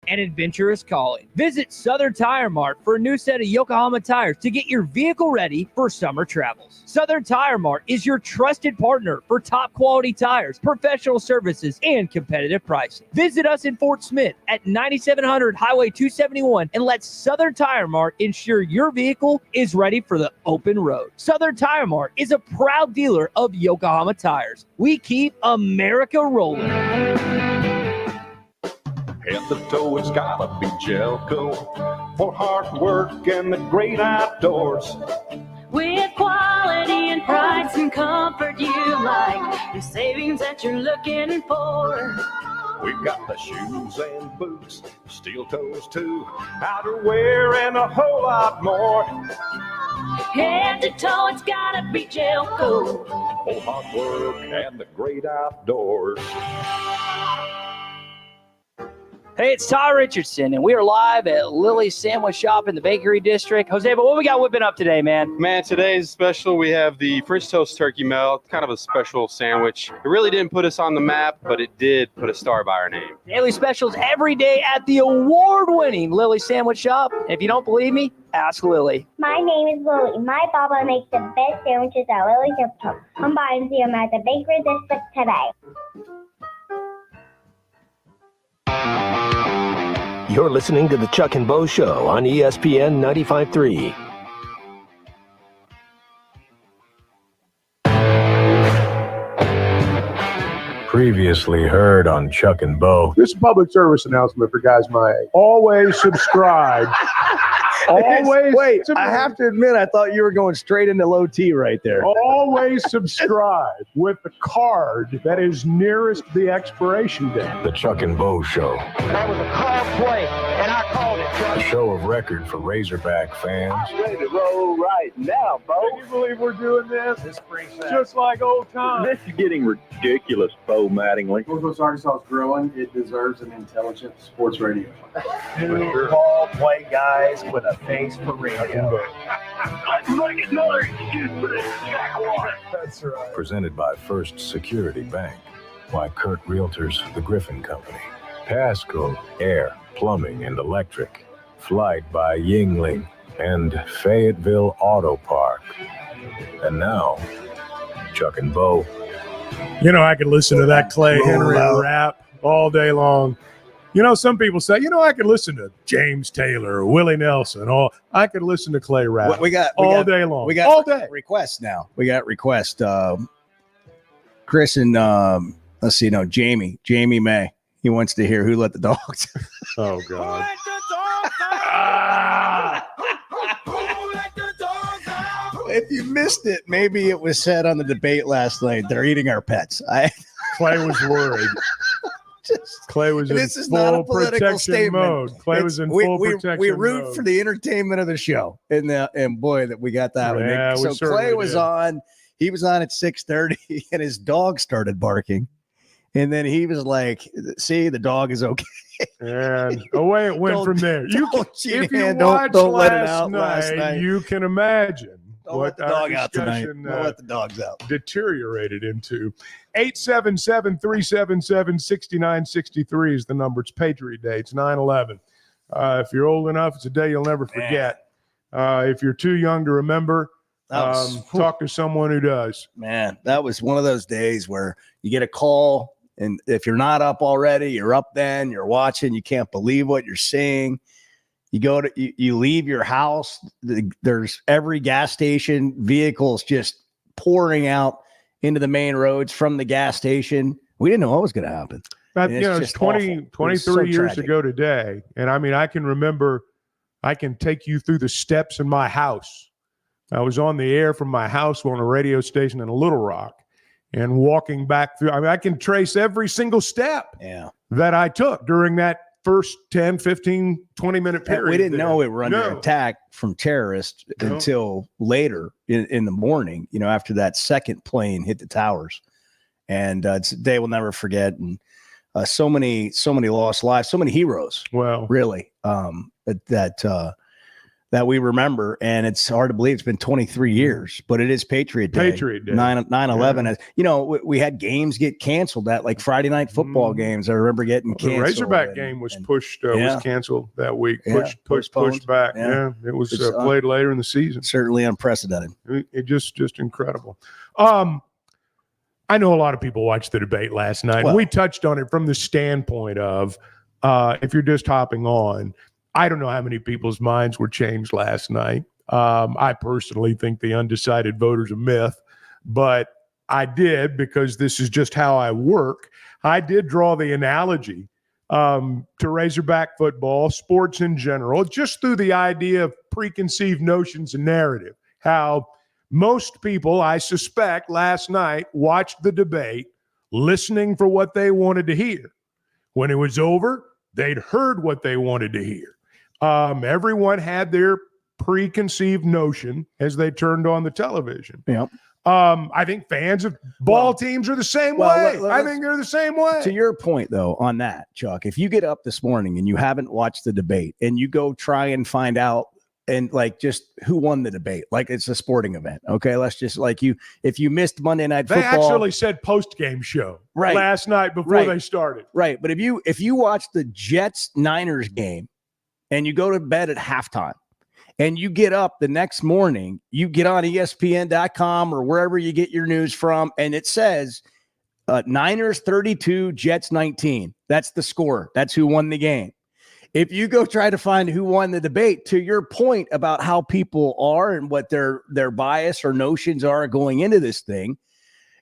and adventure is calling. Visit Southern Tire Mart for a new set of Yokohama tires to get your vehicle ready for summer travels. Southern Tire Mart is your trusted partner for top quality tires, professional services, and competitive pricing. Visit us in Fort Smith at 9700 Highway 271 and let Southern Tire Mart ensure your vehicle is ready for the open road. Southern Tire Mart is a proud dealer of Yokohama tires. We keep America rolling. Head to toe, it's gotta be Jelco for hard work and the great outdoors. With quality and price and comfort you like, the savings that you're looking for. We've got the shoes and boots, steel toes too, outerwear and a whole lot more. Head to toe, it's gotta be Jelco For hard work and the great outdoors. Hey, it's Ty Richardson, and we are live at Lily's Sandwich Shop in the Bakery District. Jose, but what we got whipping up today, man? Man, today's special, we have the French toast turkey melt, kind of a special sandwich. It really didn't put us on the map, but it did put a star by our name. Daily specials every day at the award-winning Lily's Sandwich Shop. And if you don't believe me, ask Lily. My name is Lily. My papa makes the best sandwiches at Lily's Shop. Come by and see him at the Bakery District today. You're listening to the Chuck and Bo Show on ESPN 95.3. Previously heard on Chuck and Bo. This is a public service announcement for guys my age. Always subscribe. Always. Wait, I have to admit, I thought you were going straight into low T right there. Always subscribe with the card that is nearest the expiration date. The Chuck and Bo Show. That was a call play, and I called it. A show of record for Razorback fans. I'm ready to roll right now, Bo. Can you believe we're doing this? This brings just like old times. This is getting ridiculous, Bo Mattingly. Northwest Arkansas is growing. It deserves an intelligent sports radio. Two ball play guys with a face for radio. Let's make another excuse for this jackwater. That's right. Presented by First Security Bank. By Kurt Realtors, The Griffin Company. Pasco Air, Plumbing and Electric. Flight by Yingling and Fayetteville Auto Park. And now, Chuck and Bo. You know, I could listen to that Clay Henry rap all day long. You know, some people say, you know, I could listen to James Taylor or Willie Nelson. I could listen to Clay rap we got all day long. We got all day. Requests now. We got requests. Chris and let's see, no, Jamie May. He wants to hear Who Let the Dogs. Oh God. If you missed it, maybe it was said on the debate last night. They're eating our pets. Clay was worried. Clay was in full protection mode. Clay was in full protection mode. We root for the entertainment of the show, and boy, that we got that yeah, one. So Clay was on. He was on at 6:30, and his dog started barking, and then he was like, "See, the dog is okay." And away it went from there. If you watched don't let it out last night, you can imagine. Don't let the dog out tonight. Don't let the dogs out. Deteriorated into 877-377-6963 is the number. It's Patriot Day. It's 9/11. If you're old enough, it's a day you'll never forget. If you're too young to remember, talk to someone who does. Man, that was one of those days where you get a call, and if you're not up already, you're up then, you're watching, you can't believe what you're seeing. You leave your house. There's every gas station, vehicles just pouring out into the main roads from the gas station. We didn't know what was going to happen. But, you know, it's 23 years ago today. And I mean, I can remember, I can take you through the steps in my house. I was on the air from my house on a radio station in Little Rock and walking back through. I mean, I can trace every single step that I took during that first 10, 15, 20-minute period. We didn't know we were under attack from terrorists until later in the morning, you know, after that second plane hit the towers. And it's a day we'll never forget. And so many lost lives, so many heroes. Well, really, that that we remember, and it's hard to believe it's been 23 years, but it is Patriot Day. 9/11. Yeah. You know, we had games get canceled at like Friday night football games. I remember getting canceled. The Razorback game was pushed, was canceled that week. Pushed back. Yeah, it was played later in the season. Certainly unprecedented. It just incredible. I know a lot of people watched the debate last night. Well, we touched on it from the standpoint of if you're just hopping on, I don't know how many people's minds were changed last night. I personally think the undecided voter's a myth, but I did, because this is just how I work. I did draw the analogy to Razorback football, sports in general, just through the idea of preconceived notions and narrative. How most people, I suspect, last night watched the debate listening for what they wanted to hear. When it was over, they'd heard what they wanted to hear. Everyone had their preconceived notion as they turned on the television. Yep. I think fans of ball teams are the same way. I think they're the same way. To your point, though, on that, Chuck, if you get up this morning and you haven't watched the debate and you go try and find out and like just who won the debate, like it's a sporting event. Okay, let's just if you missed Monday Night Football. They actually said post-game show last night before they started. Right, but if you watch the Jets-Niners game and you go to bed at halftime and you get up the next morning, you get on ESPN.com or wherever you get your news from, and it says Niners 32, Jets 19. That's the score. That's who won the game. If you go try to find who won the debate, to your point about how people are and what their bias or notions are going into this thing,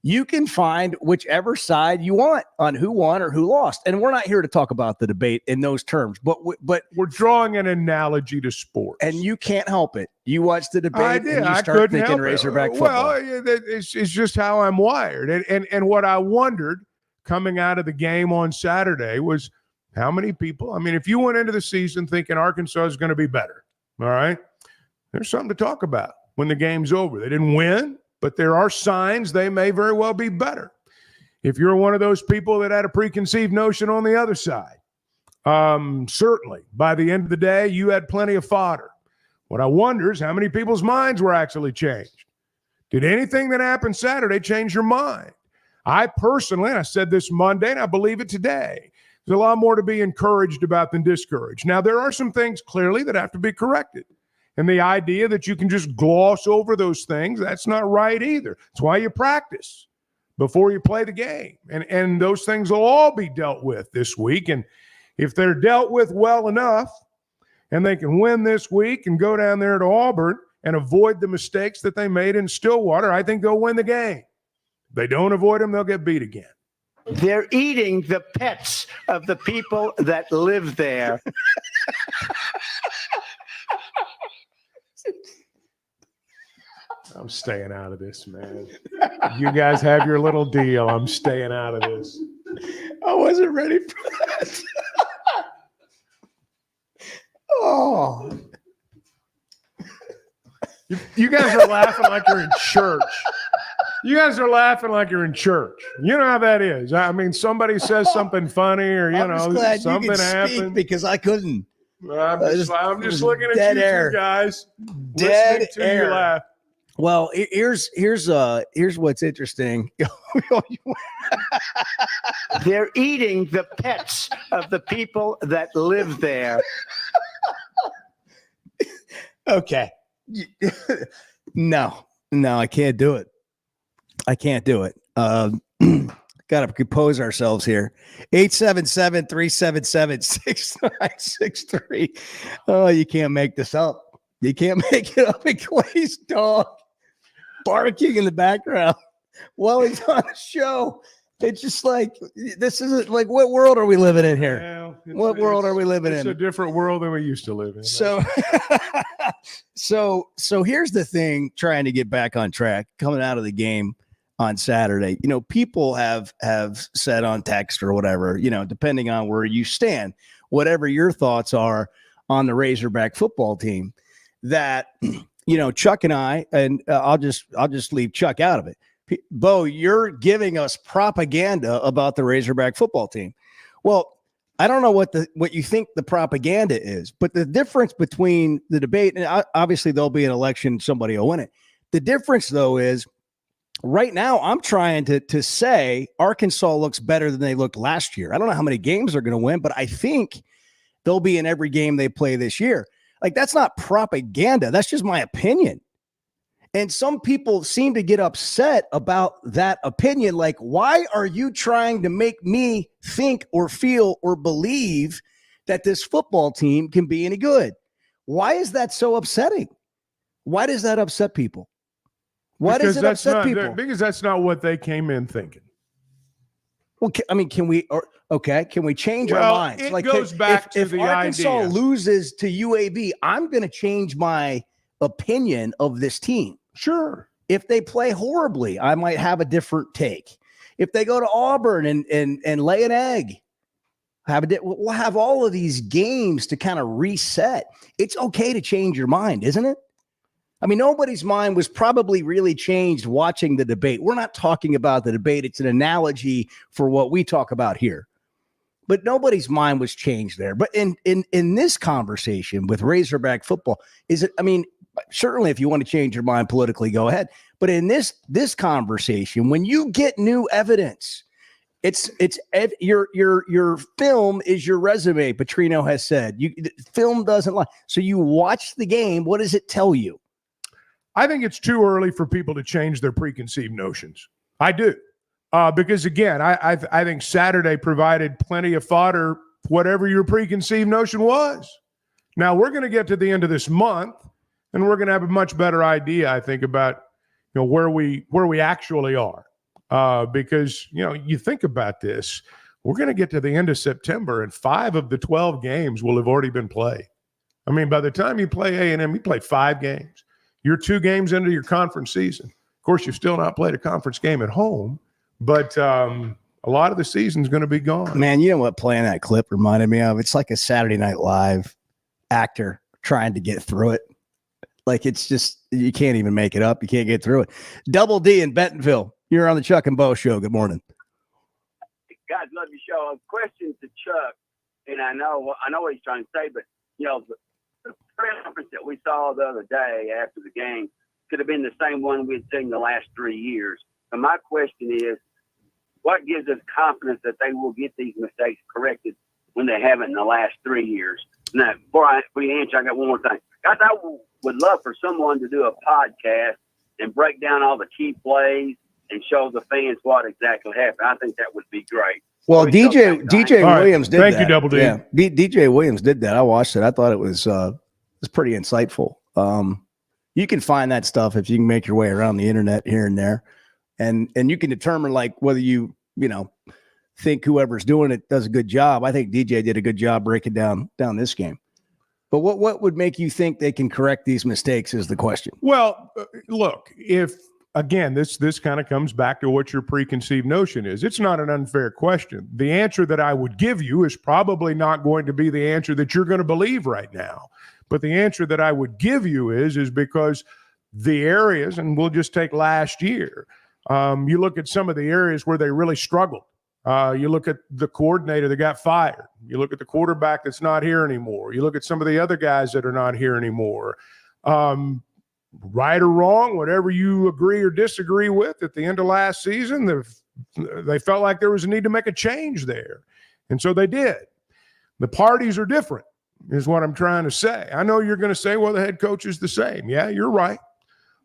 you can find whichever side you want on who won or who lost. And we're not here to talk about the debate in those terms, but we're drawing an analogy to sports. And you can't help it. You watch the debate I did. and you I start couldn't thinking help Razorback it. football. Well, it's just how I'm wired. And what I wondered coming out of the game on Saturday was how many people, I mean, if you went into the season thinking Arkansas is going to be better, all right, there's something to talk about when the game's over. They didn't win, but there are signs they may very well be better. If you're one of those people that had a preconceived notion on the other side, certainly by the end of the day, you had plenty of fodder. What I wonder is how many people's minds were actually changed. Did anything that happened Saturday change your mind? I personally, and I said this Monday, and I believe it today, there's a lot more to be encouraged about than discouraged. Now, there are some things clearly that have to be corrected. And the idea that you can just gloss over those things, that's not right either. That's why you practice before you play the game. And those things will all be dealt with this week. And if they're dealt with well enough and they can win this week and go down there to Auburn and avoid the mistakes that they made in Stillwater, I think they'll win the game. If they don't avoid them, they'll get beat again. They're eating the pets of the people that live there. I'm staying out of this, man. You guys have your little deal. I'm staying out of this. I wasn't ready for that. Oh. You guys are laughing like you're in church. You guys are laughing like you're in church. You know how that is. I mean, somebody says something funny or, something happens. Because I couldn't. I'm just looking at you two guys. Dead listening to air. you laugh. Well, here's what's interesting. They're eating the pets of the people that live there. Okay. No, I can't do it. Got to compose ourselves here. 877-377-6963. Oh, you can't make this up. You can't make it up. And Clay's dog barking in the background while he's on the show. It's just like, this isn't like, what world are we living in here? Well, what world are we living in? It's a different world than we used to live in. So here's the thing, trying to get back on track, coming out of the game on Saturday. People have said on text or whatever, depending on where you stand, whatever your thoughts are on the Razorback football team, that, Chuck and I, and I'll just leave Chuck out of it. Bo, you're giving us propaganda about the Razorback football team. Well, I don't know what you think the propaganda is, but the difference between the debate, and obviously there'll be an election, somebody will win it. The difference, though, is right now I'm trying to say Arkansas looks better than they looked last year. I don't know how many games they're going to win, but I think they'll be in every game they play this year. Like, that's not propaganda. That's just my opinion. And some people seem to get upset about that opinion. Like, why are you trying to make me think or feel or believe that this football team can be any good? Why is that so upsetting? Why does that upset people? Why does it upset people? Because that's not what they came in thinking. Well, can we change our minds? It goes back to the Arkansas idea. loses to UAB, I'm going to change my opinion of this team. Sure. If they play horribly, I might have a different take. If they go to Auburn and lay an egg, we'll have all of these games to kind of reset. It's okay to change your mind, isn't it? I mean, nobody's mind was probably really changed watching the debate. We're not talking about the debate. It's an analogy for what we talk about here. But nobody's mind was changed there. But in this conversation with Razorback football, certainly if you want to change your mind politically, go ahead. But in this conversation, when you get new evidence, it's your film is your resume, Petrino has said. Film doesn't lie. So you watch the game. What does it tell you? I think it's too early for people to change their preconceived notions. I do. Because, again, I think Saturday provided plenty of fodder, whatever your preconceived notion was. Now, we're going to get to the end of this month, and we're going to have a much better idea, I think, about where we actually are. Because, you think about this, we're going to get to the end of September, and 5 of the 12 games will have already been played. I mean, by the time you play A&M, you play 5 games. You're 2 games into your conference season. Of course, you've still not played a conference game at home, but a lot of the season's going to be gone. Man, you know what playing that clip reminded me of? It's like a Saturday Night Live actor trying to get through it. Like, it's just, you can't even make it up. You can't get through it. Double D in Bentonville. You're on the Chuck and Bo Show. Good morning. Guys, love your show. A question to Chuck, and I know what he's trying to say, but, the press conference that we saw the other day after the game could have been the same one we had seen the last 3 years. So my question is, what gives us confidence that they will get these mistakes corrected when they haven't in the last 3 years? Now, before you answer, I got one more thing. Guys, I would love for someone to do a podcast and break down all the key plays and show the fans what exactly happened. I think that would be great. Well, DJ Williams did that. Thank you, Double D. Yeah, DJ Williams did that. I watched it. I thought it was pretty insightful. You can find that stuff if you can make your way around the internet here and there, and you can determine like whether you think whoever's doing it does a good job. I think DJ did a good job breaking down this game. But what would make you think they can correct these mistakes is the question. Well, look, again, this kind of comes back to what your preconceived notion is. It's not an unfair question. The answer that I would give you is probably not going to be the answer that you're going to believe right now. But the answer that I would give you is because the areas, and we'll just take last year, you look at some of the areas where they really struggled. You look at the coordinator that got fired. You look at the quarterback that's not here anymore. You look at some of the other guys that are not here anymore. Right or wrong, whatever you agree or disagree with, at the end of last season, they felt like there was a need to make a change there. And so they did. The parties are different, is what I'm trying to say. I know you're going to say, well, the head coach is the same. Yeah, you're right.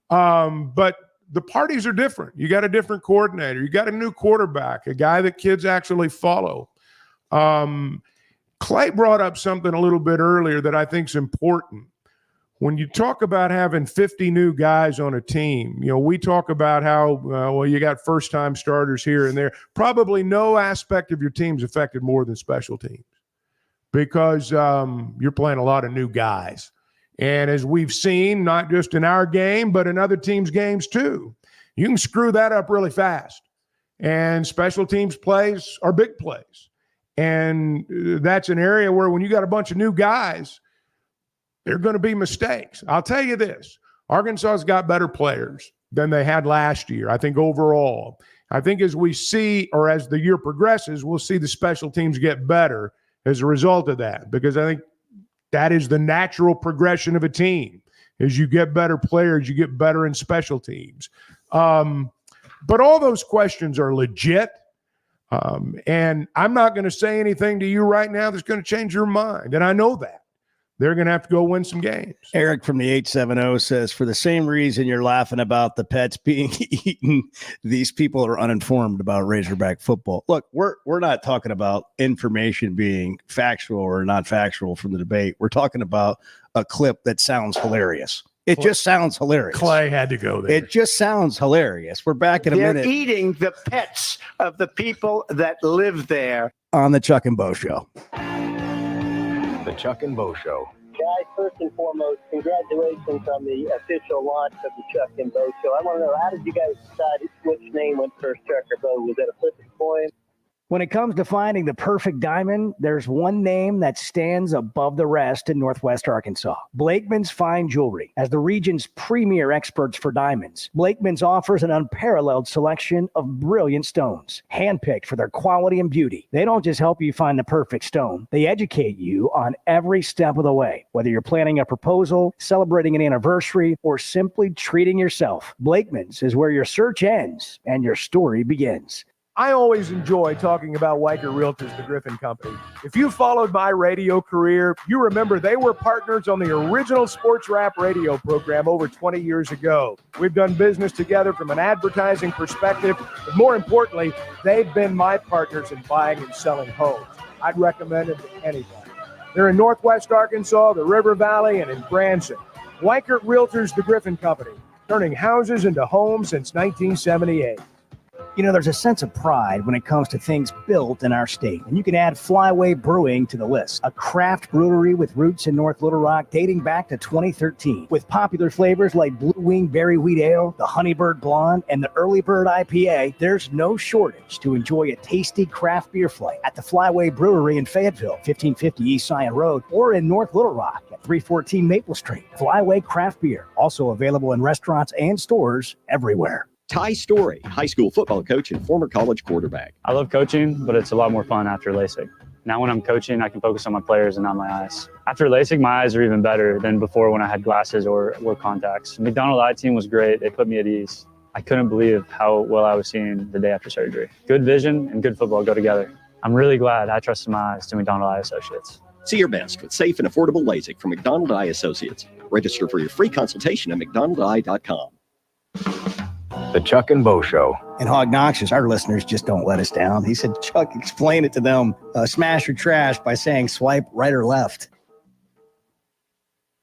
But the parties are different. You got a different coordinator. You got a new quarterback, a guy that kids actually follow. Clay brought up something a little bit earlier that I think is important. When you talk about having 50 new guys on a team, we talk about how, you got first-time starters here and there. Probably no aspect of your team's affected more than special teams because you're playing a lot of new guys. And as we've seen, not just in our game, but in other teams' games too, you can screw that up really fast. And special teams plays are big plays. And that's an area where when you got a bunch of new guys, there are going to be mistakes. I'll tell you this, Arkansas's got better players than they had last year, I think overall. I think as we see, or as the year progresses, we'll see the special teams get better as a result of that, because I think that is the natural progression of a team. As you get better players, you get better in special teams. But all those questions are legit. And I'm not going to say anything to you right now that's going to change your mind. And I know that. They're going to have to go win some games. Eric from the 870 says, for the same reason you're laughing about the pets being eaten, these people are uninformed about Razorback football. Look, we're not talking about information being factual or not factual from the debate. We're talking about a clip that sounds hilarious. It just sounds hilarious. Clay had to go there. It just sounds hilarious. We're back in a minute. They're eating the pets of the people that live there. On the Chuck and Bo Show. The Chuck and Bo Show. Guys, first and foremost, congratulations on the official launch of the Chuck and Bo Show. I want to know, how did you guys decide which name went first, Chuck or Bo? Was that a flip a coin? When it comes to finding the perfect diamond, there's one name that stands above the rest in Northwest Arkansas. Blakeman's Fine Jewelry. As the region's premier experts for diamonds, Blakeman's offers an unparalleled selection of brilliant stones, handpicked for their quality and beauty. They don't just help you find the perfect stone, they educate you on every step of the way. Whether you're planning a proposal, celebrating an anniversary, or simply treating yourself, Blakeman's is where your search ends and your story begins. I always enjoy talking about Weicker Realtors, the Griffin Company. If you followed my radio career, you remember they were partners on the original sports rap radio program over 20 years ago. We've done business together from an advertising perspective, but more importantly, they've been my partners in buying and selling homes. I'd recommend them to anybody. They're in Northwest Arkansas, the River Valley, and in Branson. Weicker Realtors, the Griffin Company, turning houses into homes since 1978. You know, there's a sense of pride when it comes to things built in our state, and you can add Flyway Brewing to the list, a craft brewery with roots in North Little Rock dating back to 2013, with popular flavors like Blue Wing Berry Wheat Ale, the Honeybird Blonde, and the Early Bird IPA. There's no shortage to enjoy a tasty craft beer flight at the Flyway Brewery in Fayetteville, 1550 East Zion Road, or in North Little Rock at 314 Maple Street. Flyway Craft Beer, also available in restaurants and stores everywhere. Ty Story, high school football coach and former college quarterback. I love coaching, but it's a lot more fun after LASIK. Now when I'm coaching, I can focus on my players and not my eyes. After LASIK, my eyes are even better than before when I had glasses or wore contacts. McDonald Eye Team was great. They put me at ease. I couldn't believe how well I was seeing the day after surgery. Good vision and good football go together. I'm really glad I trusted my eyes to McDonald Eye Associates. See your best with safe and affordable LASIK from McDonald Eye Associates. Register for your free consultation at mcdonaldeye.com. The Chuck and Bo Show. And Hog Noxious, our listeners just don't let us down. He said, Chuck, explain it to them. Smash or trash by saying swipe right or left.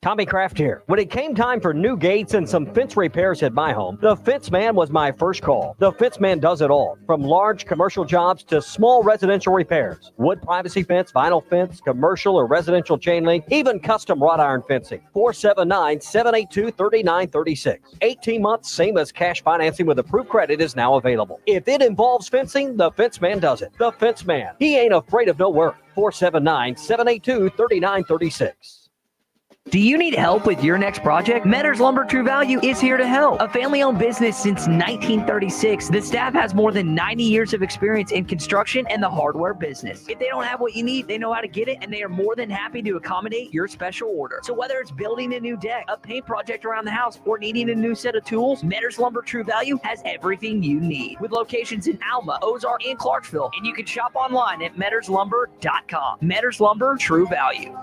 Tommy Kraft here. When it came time for new gates and some fence repairs at my home, the Fence Man was my first call. The Fence Man does it all, from large commercial jobs to small residential repairs. Wood privacy fence, vinyl fence, commercial or residential chain link, even custom wrought iron fencing. 479-782-3936. 18 months, same as cash financing with approved credit is now available. If it involves fencing, the Fence Man does it. The Fence Man. He ain't afraid of no work. 479-782-3936. Do you need help with your next project? Metters Lumber True Value is here to help. A family-owned business since 1936, the staff has more than 90 years of experience in construction and the hardware business. If they don't have what you need, they know how to get it, and they are more than happy to accommodate your special order. So whether it's building a new deck, a paint project around the house, or needing a new set of tools, Metters Lumber True Value has everything you need. With locations in Alma, Ozark, and Clarksville, and you can shop online at metterslumber.com. Metters Lumber True Value.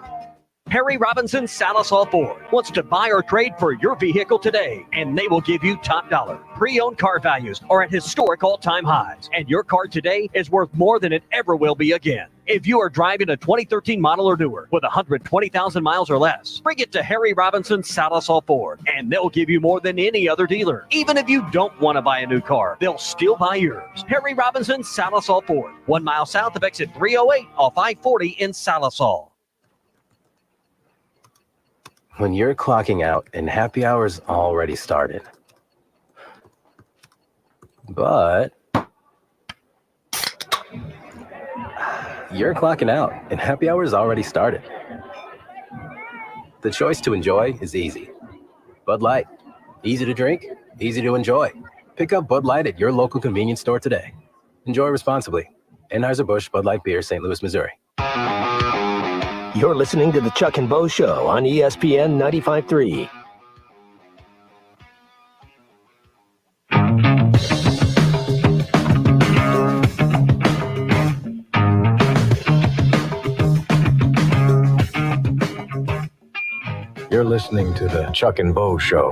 Harry Robinson Salisal Ford wants to buy or trade for your vehicle today, and they will give you top dollar. Pre-owned car values are at historic all-time highs, and your car today is worth more than it ever will be again. If you are driving a 2013 model or newer with 120,000 miles or less, bring it to Harry Robinson Salisal Ford, and they'll give you more than any other dealer. Even if you don't want to buy a new car, they'll still buy yours. Harry Robinson Salisal Ford, 1 mile south of exit 308 off I-40 in Salisal. When you're clocking out and happy hour's already started. But you're clocking out and happy hour's already started. The choice to enjoy is easy. Bud Light. Easy to drink, easy to enjoy. Pick up Bud Light at your local convenience store today. Enjoy responsibly. Anheuser-Busch Bud Light Beer, St. Louis, Missouri. You're listening to the Chuck and Bo Show on ESPN 95.3. You're listening to the Chuck and Bo Show.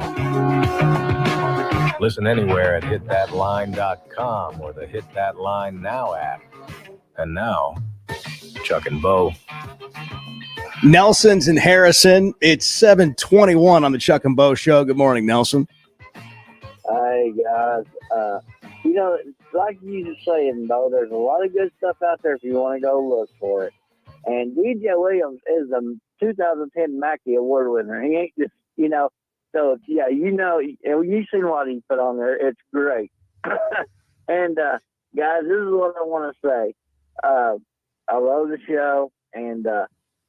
Listen anywhere at hitthatline.com or the Hit That Line Now app. And now, Chuck and Bo. Nelson's in Harrison. It's 7:21 on the Chuck and Bo Show. Good morning, Nelson. Hey, guys. Like you just saying, though, there's a lot of good stuff out there if you want to go look for it. And DJ Williams is the 2010 Mackey Award winner. He ain't just, so, yeah, you've seen what he put on there. It's great. And, guys, this is what I want to say. I love the show, and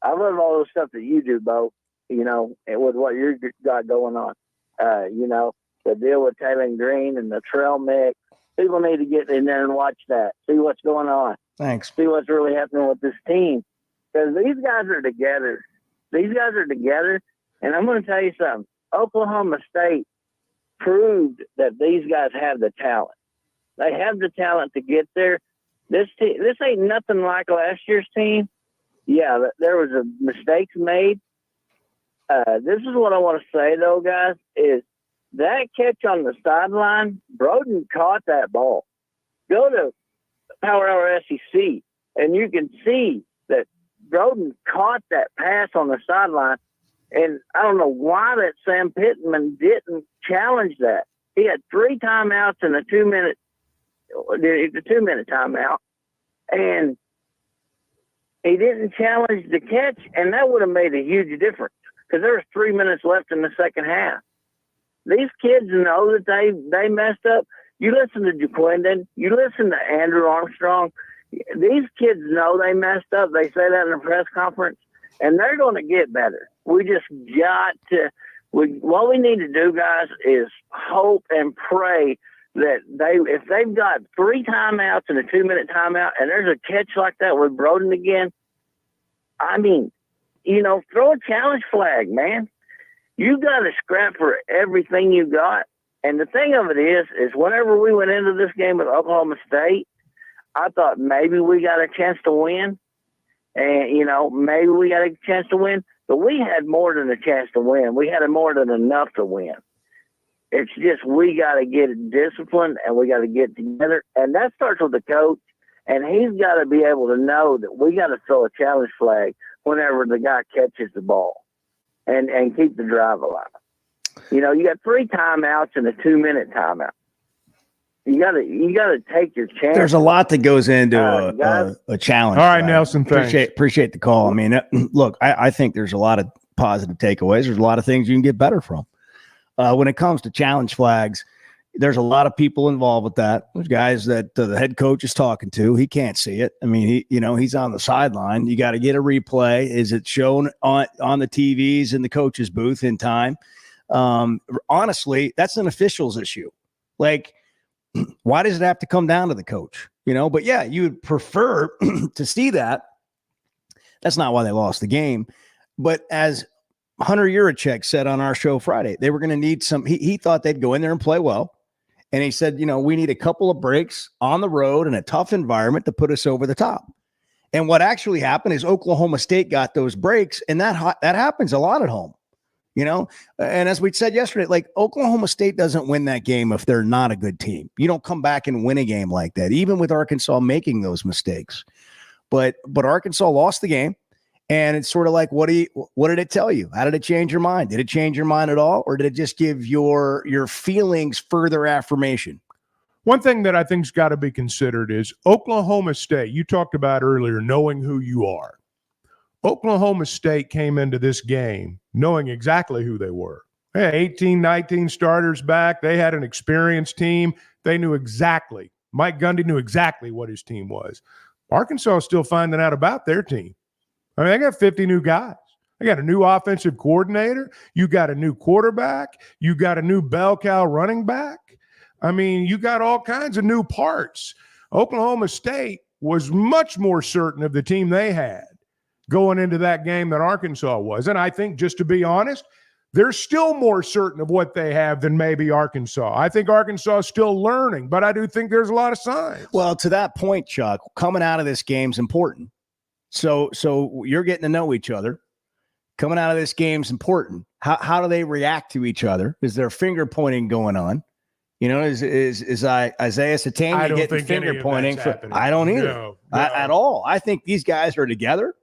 I love all the stuff that you do, Bo, and with what you got going on. The deal with Taylor Green and the trail mix. People need to get in there and watch that. See what's going on. Thanks. See what's really happening with this team. Because these guys are together. And I'm going to tell you something. Oklahoma State proved that these guys have the talent. They have the talent to get there. This ain't nothing like last year's team. Yeah, there was mistakes made. This is what I want to say, though, guys, is that catch on the sideline, Broden caught that ball. Go to Power Hour SEC, and you can see that Broden caught that pass on the sideline, and I don't know why that Sam Pittman didn't challenge that. He had 3 timeouts and a 2-minute timeout, and he didn't challenge the catch, and that would have made a huge difference because there was 3 minutes left in the second half. These kids know that they messed up. You listen to JaQuindon, you listen to Andrew Armstrong. These kids know they messed up. They say that in a press conference, and they're going to get better. We just got to what we need to do, guys, is hope and pray that if they've got 3 timeouts and a 2-minute timeout, and there's a catch like that with Broden again, I mean, throw a challenge flag, man. You got to scrap for everything you got. And the thing of it is whenever we went into this game with Oklahoma State, I thought maybe we got a chance to win. And, maybe we got a chance to win. But we had more than a chance to win. We had more than enough to win. It's just we got to get disciplined and we got to get together. And that starts with the coach. And he's got to be able to know that we got to throw a challenge flag whenever the guy catches the ball and keep the drive alive. You got 3 timeouts and a 2-minute timeout. You got to take your chance. There's a lot that goes into a challenge. All right, Nelson, thanks. Appreciate the call. I mean, look, I think there's a lot of positive takeaways. There's a lot of things you can get better from. When it comes to challenge flags, there's a lot of people involved with that. There's guys that the head coach is talking to. He can't see it. I mean, he's on the sideline. You got to get a replay. Is it shown on the TVs in the coach's booth in time? Honestly, that's an official's issue. Like, why does it have to come down to the coach? But yeah, you would prefer to see that. That's not why they lost the game. But as Hunter Yurichek said on our show Friday, they were going to need some. He thought they'd go in there and play well. And he said, we need a couple of breaks on the road in a tough environment to put us over the top. And what actually happened is Oklahoma State got those breaks, and that happens a lot at home, And as we said yesterday, like Oklahoma State doesn't win that game if they're not a good team. You don't come back and win a game like that, even with Arkansas making those mistakes. But Arkansas lost the game. And it's sort of like, what did it tell you? How did it change your mind? Did it change your mind at all? Or did it just give your feelings further affirmation? One thing that I think's got to be considered is Oklahoma State. You talked about earlier, knowing who you are. Oklahoma State came into this game knowing exactly who they were. They had 18, 19 starters back. They had an experienced team. They knew exactly. Mike Gundy knew exactly what his team was. Arkansas is still finding out about their team. I mean, they got 50 new guys. They got a new offensive coordinator. You got a new quarterback. You got a new bell cow running back. I mean, you got all kinds of new parts. Oklahoma State was much more certain of the team they had going into that game than Arkansas was. And I think, just to be honest, they're still more certain of what they have than maybe Arkansas. I think Arkansas is still learning, but I do think there's a lot of signs. Well, to that point, Chuck, coming out of this game's important. So you're getting to know each other. Coming out of this game's important. How do they react to each other? Is there finger pointing going on? You know, is Isaiah Satania getting finger pointing? I don't either. No. At all. I think these guys are together.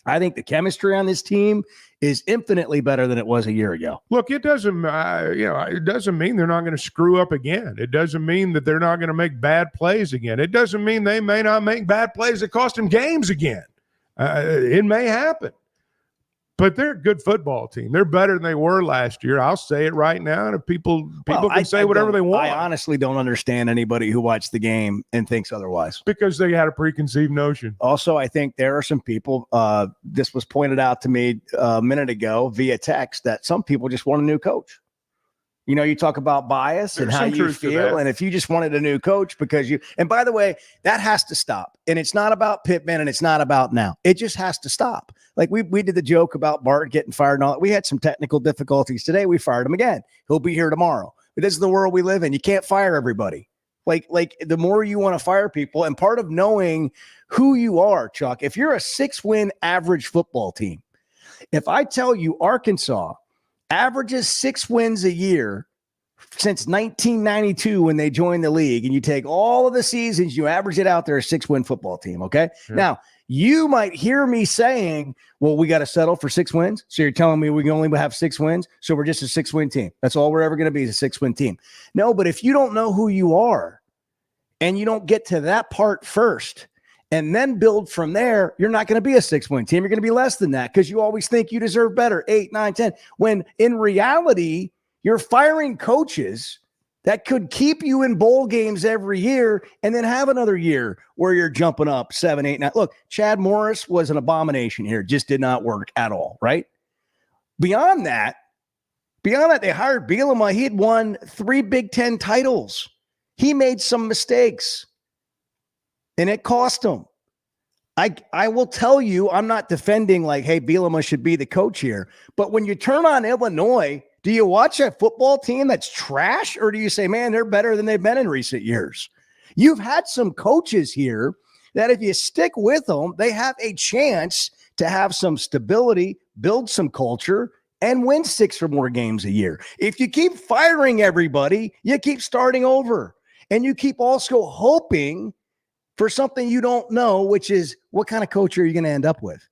I think the chemistry on this team is infinitely better than it was a year ago. Look, it doesn't, it doesn't mean they're not going to screw up again. It doesn't mean that they're not going to make bad plays again. It doesn't mean they may not make bad plays that cost them games again. It may happen. But they're a good football team. They're better than they were last year. I'll say it right now. And if people can say whatever they want. I honestly don't understand anybody who watched the game and thinks otherwise. Because they had a preconceived notion. Also, I think there are some people, this was pointed out to me a minute ago via text, that some people just want a new coach. You know, you talk about bias and how you feel. And if you just wanted a new coach and by the way, that has to stop. And it's not about Pittman and it's not about now. It just has to stop. Like we did the joke about Bart getting fired and all that. We had some technical difficulties today. We fired him again. He'll be here tomorrow. But this is the world we live in. You can't fire everybody. Like the more you want to fire people, and part of knowing who you are, Chuck, if you're a 6-win average football team, if I tell you Arkansas averages 6 wins a year since 1992 when they joined the league, and you take all of the seasons, you average it out there, a 6-win football team, okay? Sure. Now, you might hear me saying, well, we got to settle for 6 wins. So you're telling me we can only have 6 wins, so we're just a 6-win team. That's all we're ever going to be, is a 6-win team. No, but if you don't know who you are and you don't get to that part first and then build from there, you're not going to be a 6-win team. You're going to be less than that because you always think you deserve better, 8, 9, 10. When in reality, you're firing coaches that could keep you in bowl games every year and then have another year where you're jumping up 7, 8, 9. Look, Chad Morris was an abomination here. Just did not work at all, right? Beyond that, they hired Bielema. He had won 3 Big Ten titles. He made some mistakes, and it cost him. I will tell you, I'm not defending like, hey, Bielema should be the coach here. But when you turn on Illinois, do you watch a football team that's trash, or do you say, man, they're better than they've been in recent years? You've had some coaches here that if you stick with them, they have a chance to have some stability, build some culture, and win 6 or more games a year. If you keep firing everybody, you keep starting over. And you keep also hoping for something you don't know, which is what kind of coach are you going to end up with?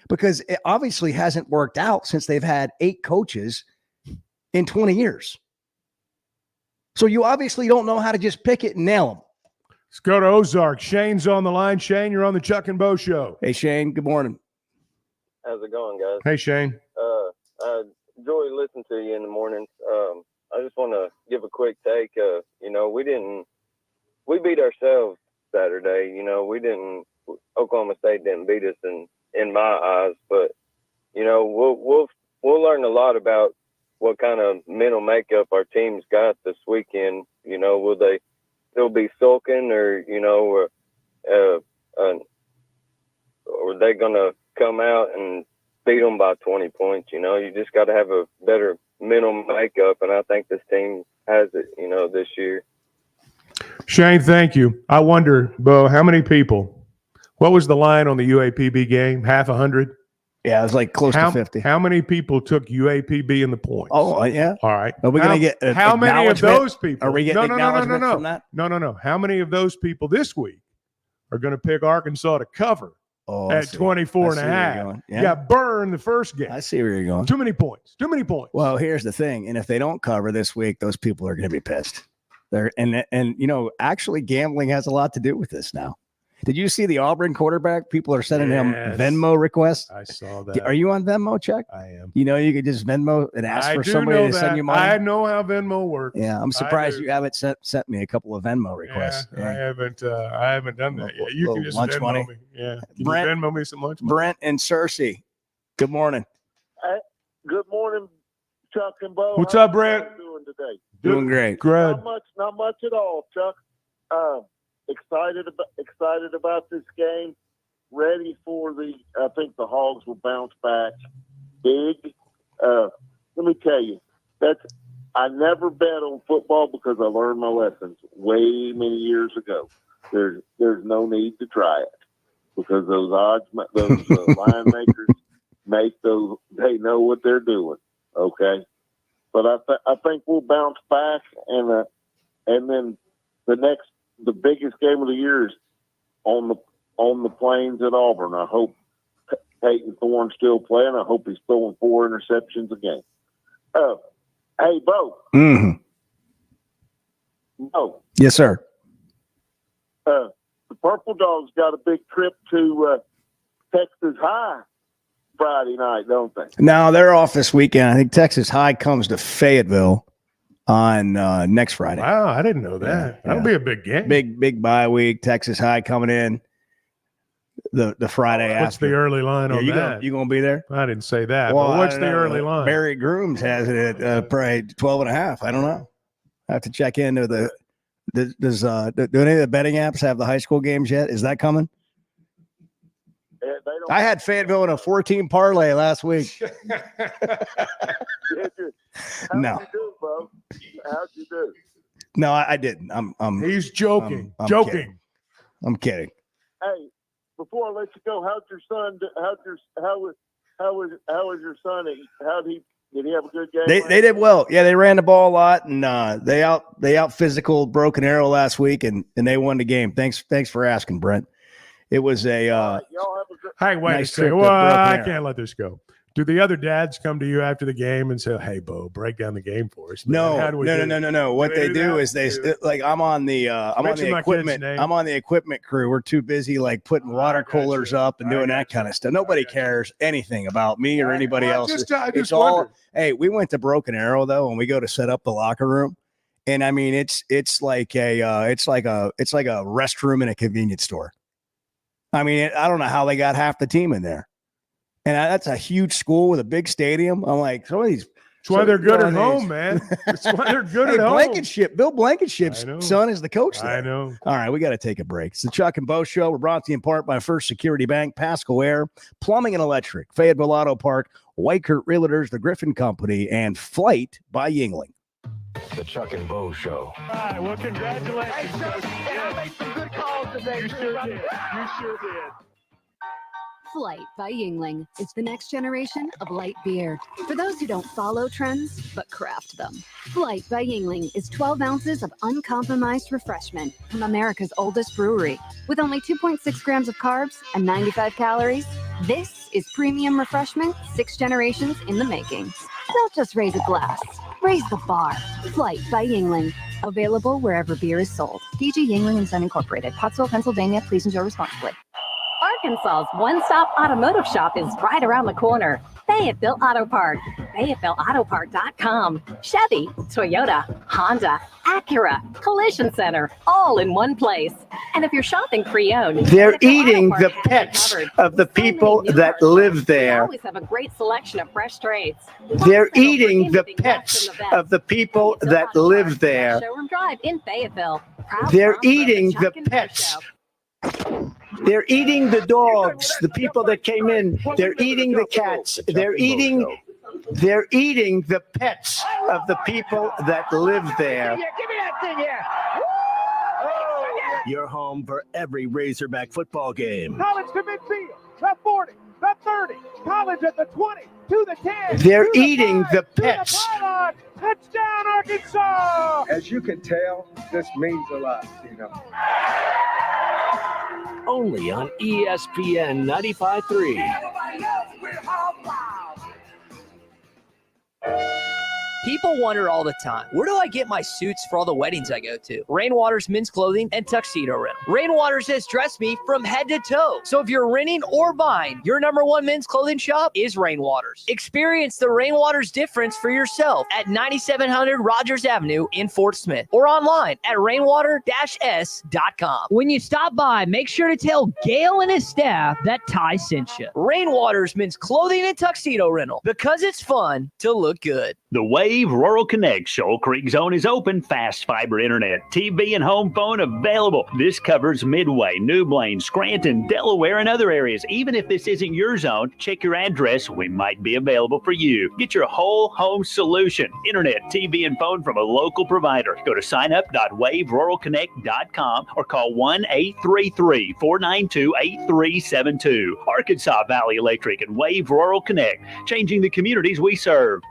Because it obviously hasn't worked out since they've had 8 coaches in 20 years. So you obviously don't know how to just pick it and nail them. Let's go to Ozark. Shane's on the line. Shane, you're on the Chuck and Bo Show. Hey, Shane. Good morning. How's it going, guys? Hey, Shane. I enjoy listening to you in the mornings. I just want to give a quick take. We beat ourselves Saturday. Oklahoma State didn't beat us in my eyes, but we'll learn a lot about what kind of mental makeup our team's got this weekend. Will they still be sulking, or are they going to come out and beat them by 20 points? You just got to have a better mental makeup, and I think this team has it, this year. Shane, thank you. I wonder, Bo, how many people, what was the line on the UAPB game? Half 100? Yeah, it was like close to 50. How many people took UAPB in the points? Oh, yeah. All right. Are we going to get how many of those people? Are we getting acknowledgement from that? No. How many of those people this week are going to pick Arkansas to cover at 24 and a half? Yeah. Got burned the first game. I see where you're going. Too many points. Well, here's the thing. And if they don't cover this week, those people are going to be pissed. Actually gambling has a lot to do with this now. Did you see the Auburn quarterback? People are sending him Venmo requests. I saw that. Are you on Venmo, Chuck? I am. You could just Venmo and ask for somebody to send you money. I know how Venmo works. Yeah, I'm surprised you haven't sent me a couple of Venmo requests. Yeah. I haven't done that yet. You can just lunch Venmo money. me. Yeah. Can Brent, you Venmo me some lunch money? Brent and Cersei. Good morning. Good morning, Chuck and Bo. What's How up, Brent? you doing today? Doing great. Good. Not much at all, Chuck. Excited about this game. ready for I think the Hogs will bounce back big. Let me tell you, I never bet on football because I learned my lessons way many years ago. There's no need to try it because those line makers make those. They know what they're doing. Okay, but I think we'll bounce back, and then the biggest game of the year is on the Plains at Auburn. I hope Peyton Thorne's still playing. I hope he's throwing 4 interceptions a game. Hey, Bo. Mm-hmm. Bo. Yes, sir. The Purple Dogs got a big trip to Texas High Friday night, don't they? No, they're off this weekend. I think Texas High comes to Fayetteville on next Friday. Wow, I didn't know that. That'll be a big game. Big bye week. Texas High coming in the Friday after. What's the early line on that? You gonna be there? I didn't say that. Well, but what's the early line? Barry Grooms has it at probably 12.5. I don't know. I have to check into the. Do any of the betting apps have the high school games yet? Is that coming? I had Fayetteville in a 14 parlay last week. No. How'd you do, Bo? How'd you do? No, I didn't. He's joking. I'm joking. Kidding. I'm kidding. Hey, before I let you go, how's your son? How was your son? Did he have a good game? They did well. Yeah, they ran the ball a lot, and they out physical Broken Arrow last week, and they won the game. Thanks for asking, Brent. It was a hey, wait nice a second. trip to Well, Broken I Arrow. can't let this go. Do the other dads come to you after the game and say, "Hey, Bo, break down the game for us"? No. What Do they they do do is I'm on the Mention my kid's equipment. name. I'm on the equipment crew. We're too busy like putting water coolers up and doing that kind of stuff. Nobody cares anything about me or anybody else. I just It's all. wondered. Hey, we went to Broken Arrow though, and we go to set up the locker room, and I mean it's like a restroom in a convenience store. I mean, I don't know how they got half the team in there. And that's a huge school with a big stadium. I'm like, some of these. That's why they're good at home, man. That's why they're good at home. Bill Blankenship's son is the coach there. I know. All right, we got to take a break. It's the Chuck and Bo Show. We're brought to you in part by First Security Bank, Pasco Air, Plumbing and Electric, Fayetteville Auto Park, Whitekert Realtors, The Griffin Company, and Flight by Yingling. The Chuck and Bo Show. All right, well, congratulations. Hey, Chuck, I made some good calls today. You sure did. You sure did. Flight by Yingling is the next generation of light beer. For those who don't follow trends, but craft them. Flight by Yingling is 12 ounces of uncompromised refreshment from America's oldest brewery. With only 2.6 grams of carbs and 95 calories, this is premium refreshment 6 generations in the making. Don't just raise a glass, raise the bar. Flight by Yingling. Available wherever beer is sold. DG Yingling and Son Incorporated, Pottsville, Pennsylvania. Please enjoy responsibly. Arkansas's one-stop automotive shop is right around the corner. Fayetteville Auto Park. FayettevilleAutoPark.com. Chevy, Toyota, Honda, Acura, Collision Center, all in one place. And if you're shopping pre-owned, They're Fayetteville eating Auto the Park has pets you covered. of the people that live We there. always have a great selection of fresh trades. They're eating the pets of the people that live there. Showroom Drive in Fayetteville. Proud They're sponsor of eating the Chuck and Bo pets. Show. They're eating the dogs, the people that came in. They're eating the cats. They're eating the pets of the people that live there. Give me that thing here. Your home for every Razorback football game. College to midfield. The 40, the 30. College at the 20, to the 10. They're to the eating 5, the to pets. pylon. Touchdown, Arkansas. As you can tell, this means a lot, Only on ESPN 95.3. People wonder all the time, where do I get my suits for all the weddings I go to? Rainwater's Men's Clothing and Tuxedo Rental. Rainwater's has dressed me from head to toe. So if you're renting or buying, your #1 men's clothing shop is Rainwater's. Experience the Rainwater's difference for yourself at 9700 Rogers Avenue in Fort Smith or online at rainwater-s.com. When you stop by, make sure to tell Gail and his staff that Ty sent you. Rainwater's Men's Clothing and Tuxedo Rental, because it's fun to look good. The way Wave Rural Connect. Shoal Creek Zone is open. Fast fiber internet, TV, and home phone available. This covers Midway, New Blaine, Scranton, Delaware, and other areas. Even if this isn't your zone, check your address. We might be available for you. Get your whole home solution. Internet, TV, and phone from a local provider. Go to signup.waveruralconnect.com or call 1-833-492-8372. Arkansas Valley Electric and Wave Rural Connect, changing the communities we serve.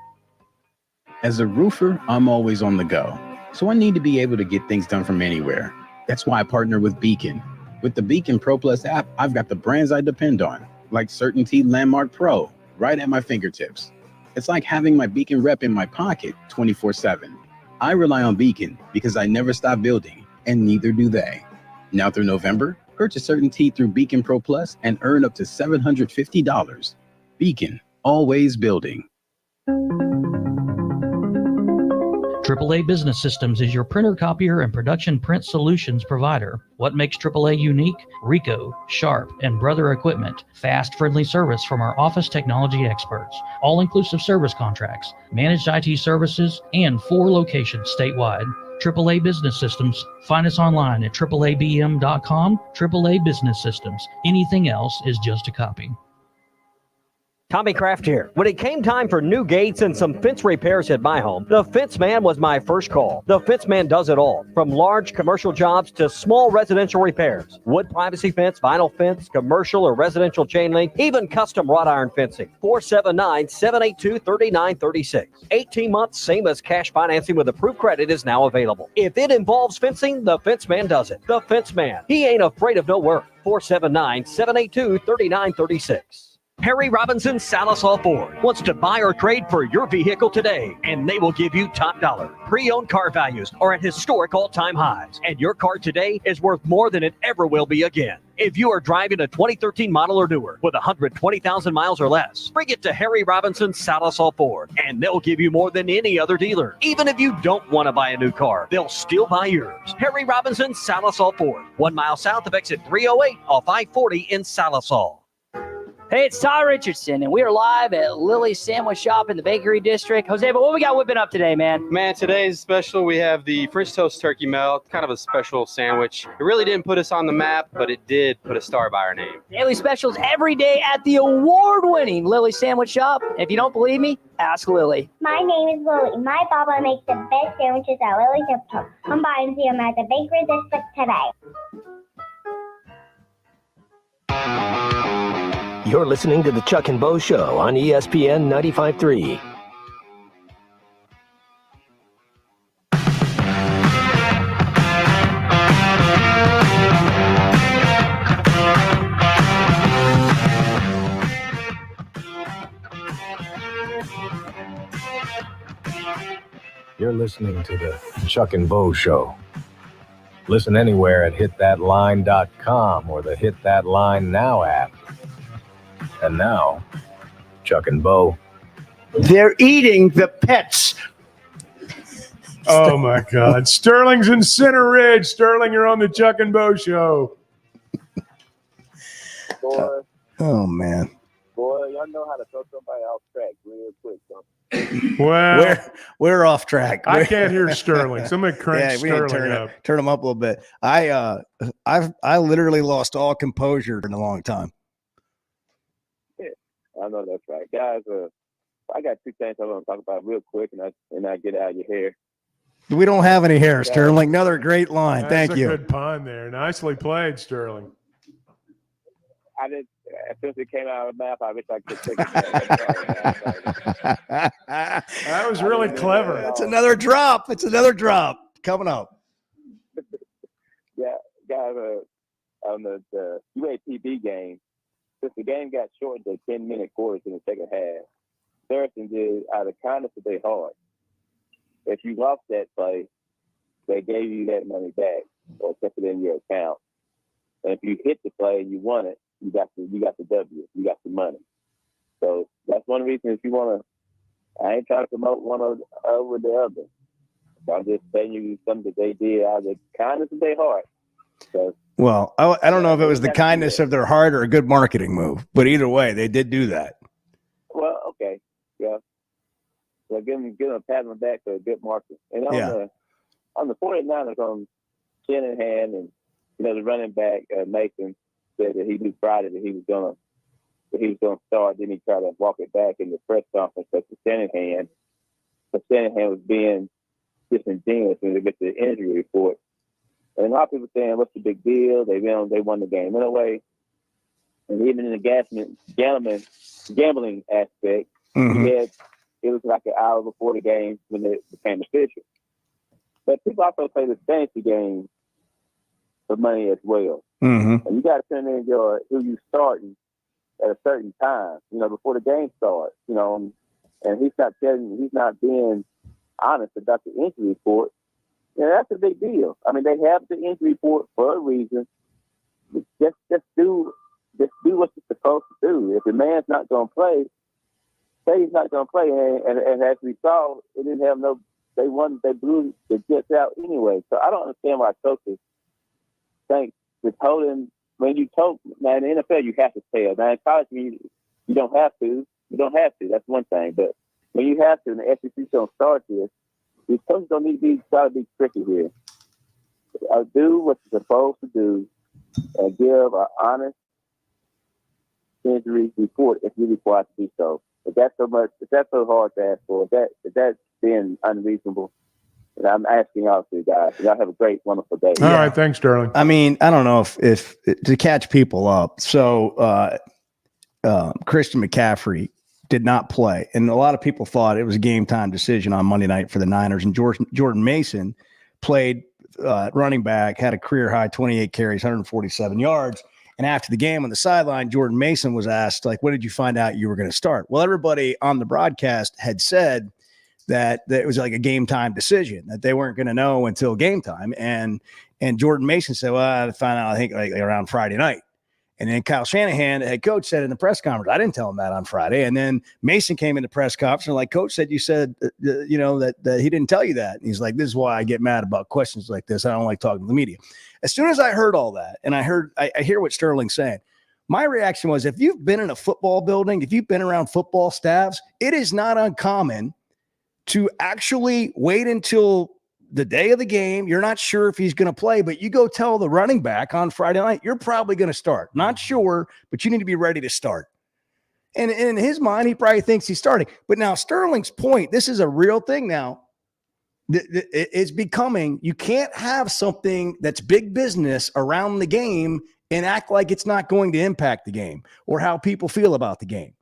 As a roofer, I'm always on the go, so I need to be able to get things done from anywhere. That's why I partner with Beacon. With the Beacon Pro Plus app, I've got the brands I depend on, like Certainty Landmark Pro, right at my fingertips. It's like having my Beacon rep in my pocket 24/7. I rely on Beacon because I never stop building, and neither do they. Now through November, purchase Certainty through Beacon Pro Plus and earn up to $750. Beacon, always building. AAA Business Systems is your printer, copier, and production print solutions provider. What makes AAA unique? Ricoh, Sharp, and Brother Equipment. Fast, friendly service from our office technology experts. All-inclusive service contracts, managed IT services, and 4 locations statewide. AAA Business Systems. Find us online at AAABM.com. AAA Business Systems. Anything else is just a copy. Tommy Kraft here. When it came time for new gates and some fence repairs at my home, the Fence Man was my first call. The Fence Man does it all, from large commercial jobs to small residential repairs. Wood privacy fence, vinyl fence, commercial or residential chain link, even custom wrought iron fencing. 479-782-3936. 18 months, same as cash financing with approved credit is now available. If it involves fencing, the Fence Man does it. The Fence Man. He ain't afraid of no work. 479-782-3936. Harry Robinson Salisol Ford wants to buy or trade for your vehicle today, and they will give you top dollar. Pre-owned car values are at historic all-time highs, and your car today is worth more than it ever will be again. If you are driving a 2013 model or newer with 120,000 miles or less, bring it to Harry Robinson Salisol Ford, and they'll give you more than any other dealer. Even if you don't want to buy a new car, they'll still buy yours. Harry Robinson Salisol Ford, 1 mile south of exit 308 off I-40 in Salisol. Hey, it's Ty Richardson, and we are live at Lily's Sandwich Shop in the Bakery District. Jose, but what we got whipping up today, man? Man, today's special. We have the French toast turkey melt, kind of a special sandwich. It really didn't put us on the map, but it did put a star by our name. Daily specials every day at the award-winning Lily's Sandwich Shop. If you don't believe me, ask Lily. My name is Lily. My papa makes the best sandwiches at Lily's Hip. Come by and see him at the Bakery District today. You're listening to the Chuck and Bo Show on ESPN 95.3. You're listening to the Chuck and Bo Show. Listen anywhere at hitthatline.com or the Hit That Line Now app. And now, Chuck and Bo. They're eating the pets. Oh, my God. Sterling's in Center Ridge. Sterling, you're on the Chuck and Bo Show. Oh, man. Boy, y'all know how to throw somebody off track real quick. Well, we're off track. I can't hear Sterling. Somebody crank Sterling up. Turn him up a little bit. I literally lost all composure in a long time. I know that's right, guys. I got 2 things I want to talk about real quick, and I get out of your hair. We don't have any hair, Sterling. Another great line. Thank you. That's a good pun there. Nicely played, Sterling. I did. As soon as it came out of the mouth, I wish I could take it. That was really clever. It's another drop. It's another drop coming up. Yeah, guys. On the UAPB game, since the game got shortened to 10-minute quarters in the second half, Saracen did out of kindness of their heart. If you lost that play, they gave you that money back or kept it in your account. And if you hit the play and you won it, you got the W, you got the money. So that's one reason if you want to. I ain't trying to promote one over the other. So I'm just telling you something that they did out of the kindness of their heart. So, well, I don't know if it was the kindness of their heart or a good marketing move, but either way, they did do that. Well, okay, yeah. So give him a pat on the back for a good marker. And on the 49ers, on Shanahan and the running back Mason said that he knew Friday that he was gonna start. Then he tried to walk it back in the press conference to Shanahan. But Shanahan was being disingenuous when they get the injury report. And a lot of people saying, "What's the big deal? They won the game anyway." And even in the gambling aspect, it was like an hour before the game when it became official. But people also play the fantasy game for money as well. And you got to turn in who you starting at a certain time, before the game starts, and he's not being honest about the injury report. That's a big deal. I mean, they have the injury report for a reason. Just do what you're supposed to do. If the man's not going to play, say he's not going to play. And as we saw, it didn't have they blew the Jets out anyway. So I don't understand why coaches think withholding, when you told, now in the NFL, you have to tell. Now in college, you don't have to. You don't have to. That's one thing. But when you have to, and the SEC don't start this, these coaches don't need to try to be tricky here. Do what you're supposed to do and give an honest injury report if you're required to do so. If that's so hard to ask for, if that's being unreasonable, and I'm asking y'all to, guys. Y'all have a great, wonderful day. All right, thanks, Sterling. I mean, I don't know if to catch people up. So Christian McCaffrey did not play, and a lot of people thought it was a game time decision on Monday night for the Niners. And Jordan Mason played running back, had a career high 28 carries, 147 yards. And after the game on the sideline, Jordan Mason was asked, like, what did you find out you were going to start? Well, everybody on the broadcast had said that it was like a game time decision, that they weren't going to know until game time. And Jordan Mason said, well, I found out, I think, like around Friday night. And then Kyle Shanahan, the head coach, said in the press conference, I didn't tell him that on Friday. And then Mason came in the press conference and like, coach said, you said, that he didn't tell you that. And he's like, this is why I get mad about questions like this. I don't like talking to the media. As soon as I heard all that, and I hear what Sterling's saying, my reaction was, if you've been in a football building, if you've been around football staffs, it is not uncommon to actually wait until the day of the game. You're not sure if he's going to play, but you go tell the running back on Friday night, you're probably going to start. Not sure, but you need to be ready to start. And in his mind, he probably thinks he's starting. But now Sterling's point, this is a real thing now. It's becoming, you can't have something that's big business around the game and act like it's not going to impact the game or how people feel about the game.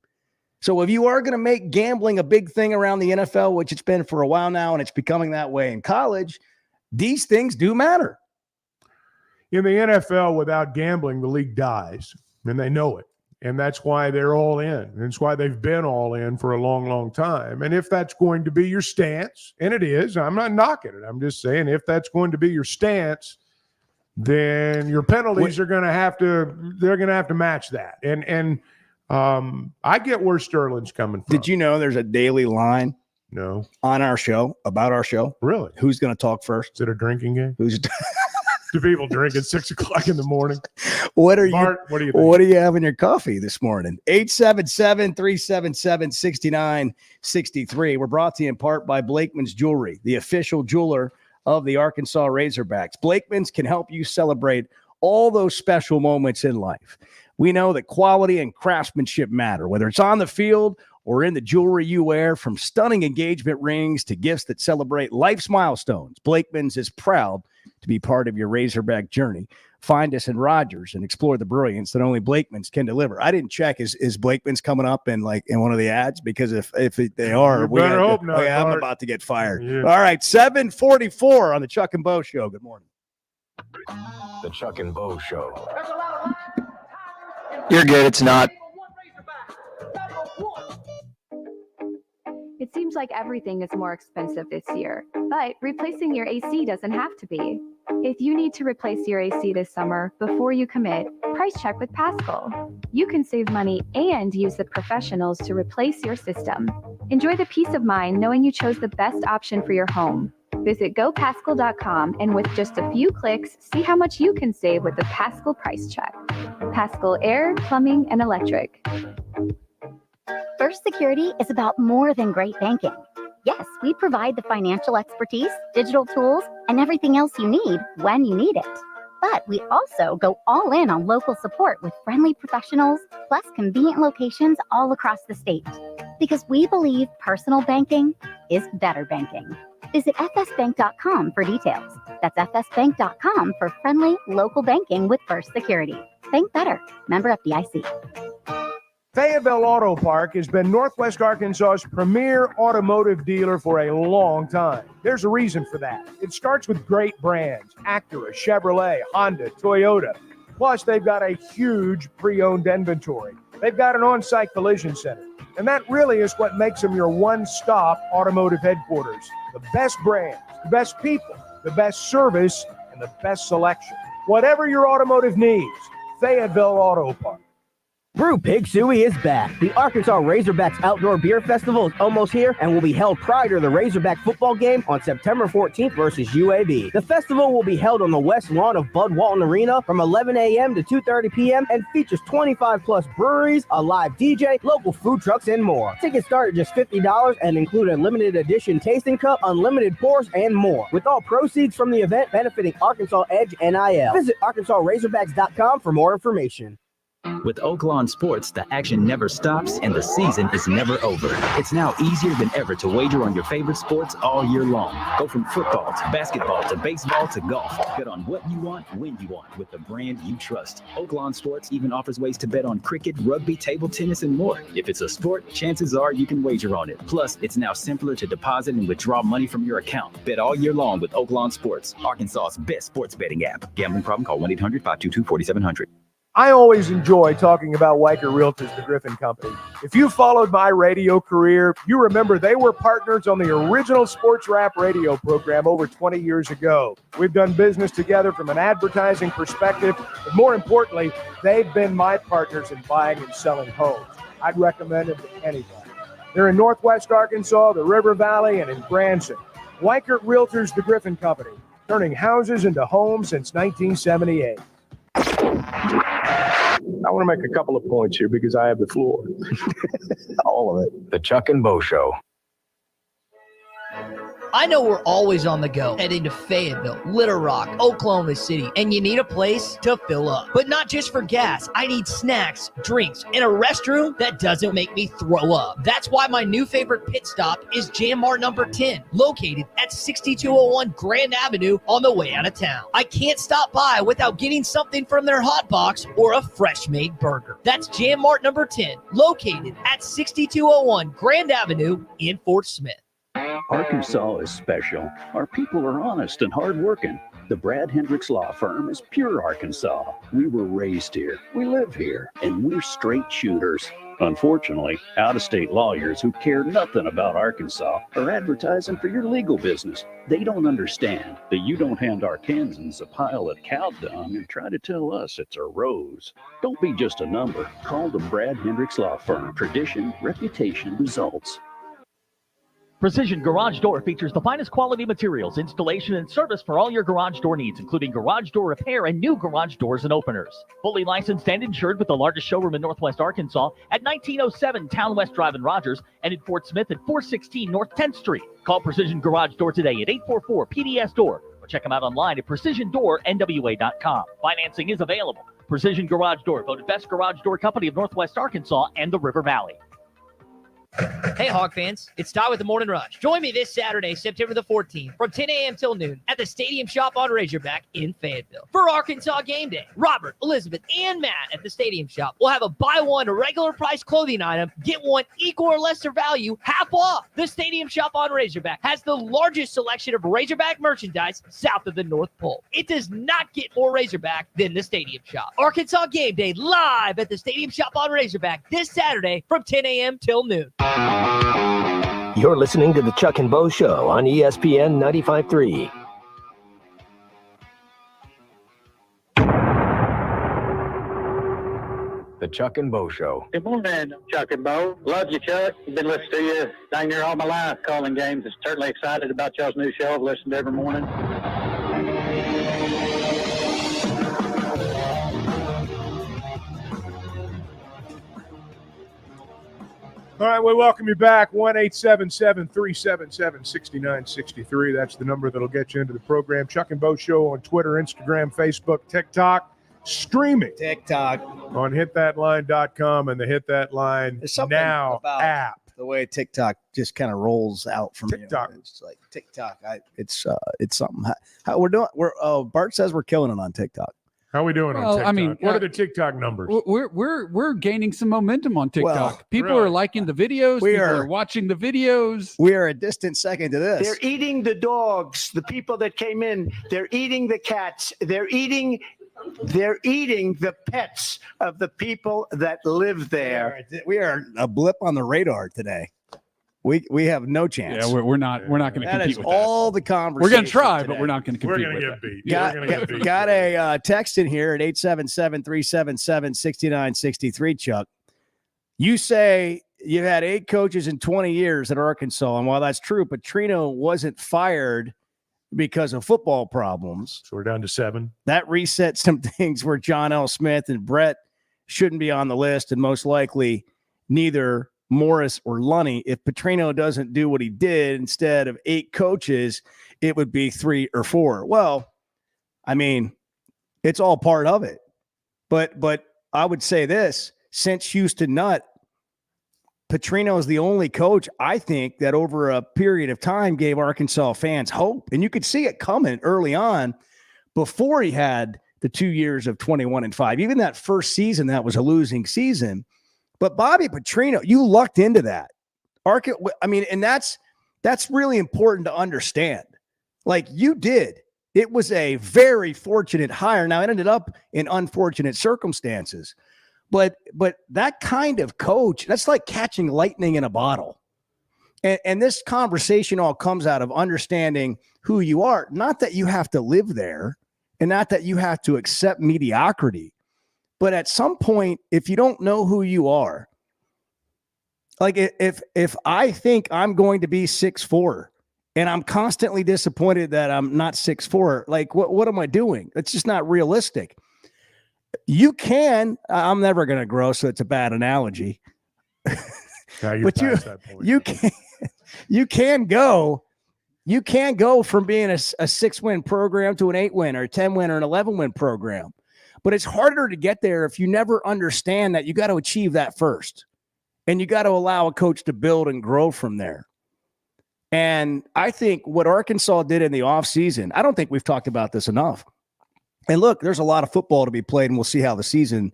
So if you are going to make gambling a big thing around the NFL, which it's been for a while now, and it's becoming that way in college, these things do matter. In the NFL, without gambling, the league dies, and they know it. And that's why they're all in. And it's why they've been all in for a long, long time. And if that's going to be your stance, and it is, I'm not knocking it. I'm just saying, if that's going to be your stance, then your penalties are going to have to match that. And I get where Sterling's coming from. Did you know there's a daily line? No. On our show, about our show? Really? Who's going to talk first? Is it a drinking game? Who's Do people drink at 6 o'clock in the morning? What do you have in your coffee this morning? 877-377-6963. We're brought to you in part by Blakeman's Jewelry, the official jeweler of the Arkansas Razorbacks. Blakeman's can help you celebrate all those special moments in life. We know that quality and craftsmanship matter, whether it's on the field or in the jewelry you wear, from stunning engagement rings to gifts that celebrate life's milestones. Blakeman's is proud to be part of your Razorback journey. Find us in Rogers and explore the brilliance that only Blakeman's can deliver. I didn't check. Is Blakeman's coming up in one of the ads? Because if they are, I'm about to get fired. Yeah. All right, 7:44 on the Chuck and Bo Show. Good morning. The Chuck and Bo Show. You're good. It's not. It seems like everything is more expensive this year, but replacing your AC doesn't have to be. If you need to replace your AC this summer, before you commit, price check with Paschal. You can save money and use the professionals to replace your system. Enjoy the peace of mind knowing you chose the best option for your home. Visit GoPaschal.com and with just a few clicks, see how much you can save with the Paschal price check. Paschal Air, Plumbing, and Electric. First Security is about more than great banking. Yes, we provide the financial expertise, digital tools, and everything else you need when you need it. But we also go all in on local support with friendly professionals, plus convenient locations all across the state. Because we believe personal banking is better banking. Visit fsbank.com for details. That's fsbank.com for friendly local banking with First Security. Bank better. Member FDIC. Fayetteville Auto Park has been Northwest Arkansas's premier automotive dealer for a long time. There's a reason for that. It starts with great brands: Acura, Chevrolet, Honda, Toyota. Plus, they've got a huge pre-owned inventory. They've got an on-site collision center. And that really is what makes them your one-stop automotive headquarters. The best brands, the best people, the best service, and the best selection. Whatever your automotive needs, Fayetteville Auto Park. Brew Pig Suey is back. The Arkansas Razorbacks Outdoor Beer Festival is almost here and will be held prior to the Razorback football game on September 14th versus UAB. The festival will be held on the west lawn of Bud Walton Arena from 11 a.m. to 2:30 p.m. and features 25-plus breweries, a live DJ, local food trucks, and more. Tickets start at just $50 and include a limited edition tasting cup, unlimited pours, and more, with all proceeds from the event benefiting Arkansas Edge NIL. Visit ArkansasRazorbacks.com for more information. With Oaklawn Sports, the action never stops and the season is never over. It's now easier than ever to wager on your favorite sports all year long. Go from football to basketball to baseball to golf. Bet on what you want, when you want, with the brand you trust. Oaklawn Sports even offers ways to bet on cricket, rugby, table tennis, and more. If it's a sport, chances are you can wager on it. Plus, it's now simpler to deposit and withdraw money from your account. Bet all year long with Oaklawn Sports, Arkansas's best sports betting app. Gambling problem? Call 1-800-522-4700. I always enjoy talking about Weicker Realtors, the Griffin Company. If you followed my radio career, you remember they were partners on the original sports rap radio program over 20 years ago. We've done business together from an advertising perspective, but more importantly, they've been my partners in buying and selling homes. I'd recommend them to anybody. They're in Northwest Arkansas, the River Valley, and in Branson. Weicker Realtors, the Griffin Company, turning houses into homes since 1978. I want to make a couple of points here because I have the floor. All of it. The Chuck and Bo Show. I know we're always on the go, heading to Fayetteville, Little Rock, Oklahoma City, and you need a place to fill up. But not just for gas. I need snacks, drinks, and a restroom that doesn't make me throw up. That's why my new favorite pit stop is Jam Mart number 10, located at 6201 Grand Avenue on the way out of town. I can't stop by without getting something from their hot box or a fresh-made burger. That's Jam Mart number 10, located at 6201 Grand Avenue in Fort Smith. Arkansas is special. Our people are honest and hardworking. The Brad Hendricks Law Firm is pure Arkansas. We were raised here, we live here, and we're straight shooters. Unfortunately, out-of-state lawyers who care nothing about Arkansas are advertising for your legal business. They don't understand that you don't hand Arkansans a pile of cow dung and try to tell us it's a rose. Don't be just a number. Call the Brad Hendricks Law Firm. Tradition, reputation, results. Precision Garage Door features the finest quality materials, installation, and service for all your garage door needs, including garage door repair and new garage doors and openers. Fully licensed and insured with the largest showroom in Northwest Arkansas at 1907 Town West Drive in Rogers and in Fort Smith at 416 North 10th Street. Call Precision Garage Door today at 844-PDS-DOOR or check them out online at precisiondoornwa.com. Financing is available. Precision Garage Door, voted best garage door company of Northwest Arkansas and the River Valley. Hey, Hawk fans, it's Ty with the Morning Rush. Join me this Saturday, September the 14th, from 10 a.m. till noon at the Stadium Shop on Razorback in Fayetteville for Arkansas Game Day. Robert, Elizabeth, and Matt at the Stadium Shop will have a buy one regular price clothing item, get one equal or lesser value, half off. The Stadium Shop on Razorback has the largest selection of Razorback merchandise south of the North Pole. It does not get more Razorback than the Stadium Shop. Arkansas Game Day live at the Stadium Shop on Razorback this Saturday from 10 a.m. till noon. You're listening to the Chuck and Bo Show on ESPN 95.3. The Chuck and Bo Show. Good morning, Chuck and Bo. Love you, Chuck. I've been listening to you dang near all my life calling games. I'm certainly excited about y'all's new show. I've listened every morning. All right, we welcome you back. 1-877-377-6963. That's the number that'll get you into the program. Chuck and Bo Show on Twitter, Instagram, Facebook, TikTok. Streaming TikTok on hitthatline.com and the Hit That Line Now app. The way TikTok just kind of rolls out from TikTok. It's like TikTok. It's something. How we're doing? Bart says we're killing it on TikTok. How are we doing on Well, TikTok? I mean, what are the TikTok numbers? We're gaining some momentum on TikTok. Well, People really? are liking the videos. People are watching the videos. We are a distant second to this. They're eating the dogs, the people that came in. They're eating the cats. They're eating the pets of the people that live there. We are a blip on the radar today. We have no chance. Yeah, we're not going to That compete is with all the that. conversation. We're going to try, today. but we're not going to compete We're with going to that. get beat. Got a text in here at 877-377-6963, Chuck. You say you've had 8 coaches in 20 years at Arkansas, and while that's true, Petrino wasn't fired because of football problems. So we're down to 7. That resets some things where John L. Smith and Brett shouldn't be on the list, and most likely neither Morris or Lunny. If Petrino doesn't do what he did, instead of 8 coaches, it would be 3 or 4. Well, I mean, it's all part of it. But I would say this, since Houston Nutt, Petrino is the only coach, I think, that over a period of time gave Arkansas fans hope. And you could see it coming early on before he had the 2 years of 21-5. Even that first season, that was a losing season. But Bobby Petrino, you lucked into that. And that's really important to understand. Like you did. It was a very fortunate hire. Now, it ended up in unfortunate circumstances. But that kind of coach, that's like catching lightning in a bottle. And this conversation all comes out of understanding who you are. Not that you have to live there and not that you have to accept mediocrity. But at some point, if you don't know who you are, like if I think I'm going to be 6'4", and I'm constantly disappointed that I'm not 6'4", like what am I doing? It's just not realistic. You can. I'm never going to grow, so it's a bad analogy. But you can go. You can go from being a 6-win program to an 8-win or a 10-win or an 11-win program. But it's harder to get there if you never understand that you got to achieve that first. And you got to allow a coach to build and grow from there. And I think what Arkansas did in the offseason, I don't think we've talked about this enough. And look, there's a lot of football to be played, and we'll see how the season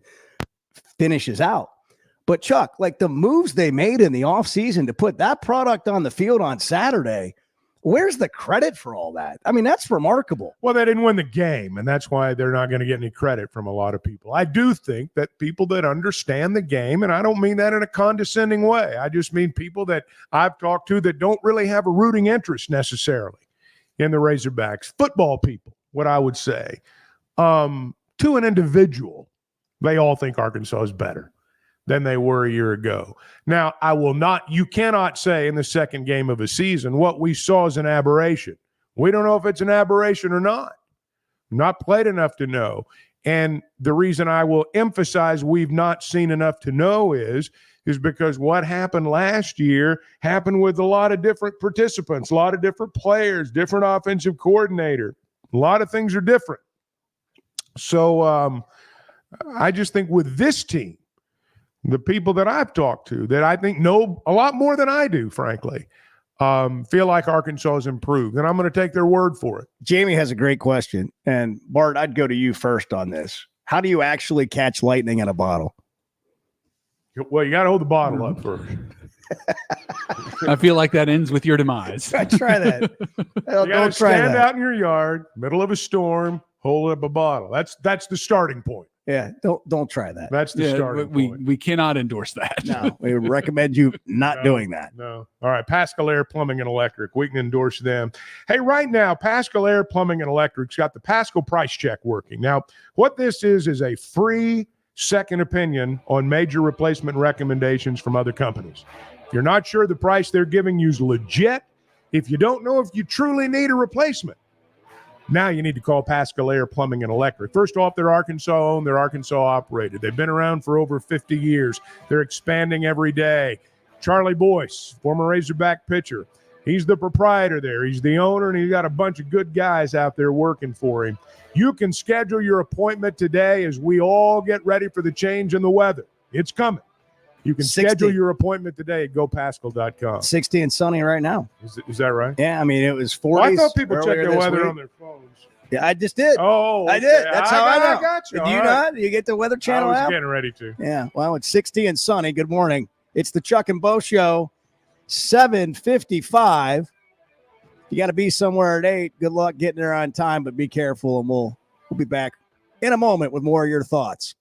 finishes out. But Chuck, like the moves they made in the offseason to put that product on the field on Saturday, where's the credit for all that? I mean, that's remarkable. Well, they didn't win the game, and that's why they're not going to get any credit from a lot of people. I do think that people that understand the game, and I don't mean that in a condescending way. I just mean people that I've talked to that don't really have a rooting interest necessarily in the Razorbacks. Football people, what I would say. To an individual, they all think Arkansas is better than they were a year ago. Now, you cannot say in the second game of a season what we saw is an aberration. We don't know if it's an aberration or not. Not played enough to know. And the reason I will emphasize we've not seen enough to know is because what happened last year happened with a lot of different participants, a lot of different players, different offensive coordinator. A lot of things are different. So I just think with this team, the people that I've talked to that I think know a lot more than I do, frankly, feel like Arkansas has improved. And I'm going to take their word for it. Jamie has a great question. And Bart, I'd go to you first on this. How do you actually catch lightning in a bottle? Well, you got to hold the bottle up first. I feel like that ends with your demise. Try that. You got to stand out in your yard, middle of a storm, hold up a bottle. That's the starting point. Yeah, don't try that. That's the starting point. We cannot endorse that. No, we recommend you not doing that. No. All right, Pascal Air Plumbing and Electric. We can endorse them. Hey, right now, Pascal Air Plumbing and Electric's got the Pascal Price Check working. Now, what this is a free second opinion on major replacement recommendations from other companies. If you're not sure the price they're giving you is legit, if you don't know if you truly need a replacement, now you need to call Pascal Air Plumbing and Electric. First off, they're Arkansas-owned. They're Arkansas-operated. They've been around for over 50 years. They're expanding every day. Charlie Boyce, former Razorback pitcher. He's the proprietor there. He's the owner, and he's got a bunch of good guys out there working for him. You can schedule your appointment today as we all get ready for the change in the weather. It's coming. You can schedule your appointment today at gopascal.com. 60 and sunny right now. Is that right? Yeah, I mean, it was 40s. Well, I thought people check earlier their this weather week. on their phones. Yeah, I just did. Oh, I did. okay. That's how I know. I got you. Did All you right. not? You get the Weather Channel I was app? getting ready to. Yeah. Well, it's 60 and sunny. Good morning. It's the Chuck and Bo Show, 7:55. You got to be somewhere at 8. Good luck getting there on time, but be careful, and we'll be back in a moment with more of your thoughts.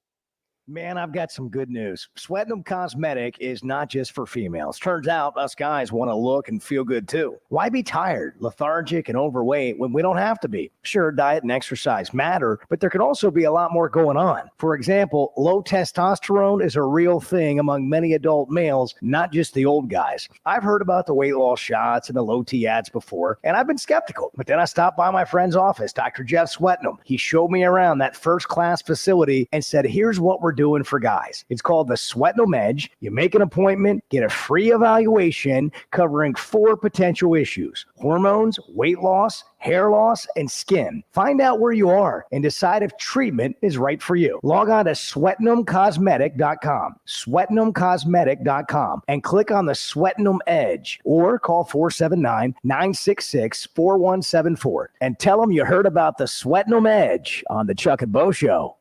Man, I've got some good news. Sweatinum Cosmetic is not just for females. Turns out us guys want to look and feel good too. Why be tired, lethargic, and overweight when we don't have to be? Sure, diet and exercise matter, but there can also be a lot more going on. For example, low testosterone is a real thing among many adult males, not just the old guys. I've heard about the weight loss shots and the low T ads before, and I've been skeptical. But then I stopped by my friend's office, Dr. Jeff Sweatinum. He showed me around that first-class facility and said, here's what we're doing for guys. It's called the Sweatinum Edge. You make an appointment, get a free evaluation covering 4 potential issues: hormones, weight loss, hair loss, and skin. Find out where you are and decide if treatment is right for you. Log on to sweatinumcosmetic.com, sweatinumcosmetic.com, and click on the Sweatinum Edge, or call 479-966-4174 and tell them you heard about the Sweatinum Edge on the Chuck and Bo Show.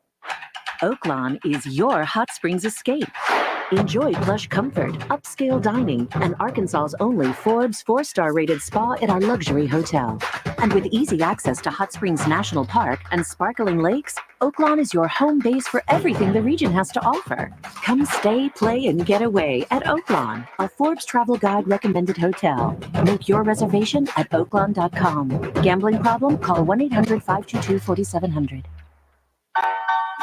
Oaklawn is your hot springs escape. Enjoy plush comfort, upscale dining, and Arkansas's only Forbes 4-star rated spa at our luxury hotel. And with easy access to Hot Springs National Park and sparkling lakes, Oaklawn is your home base for everything the region has to offer. Come stay, play, and get away at Oaklawn, a Forbes Travel Guide recommended hotel. Make your reservation at oaklawn.com. Gambling problem? Call 1-800-522-4700.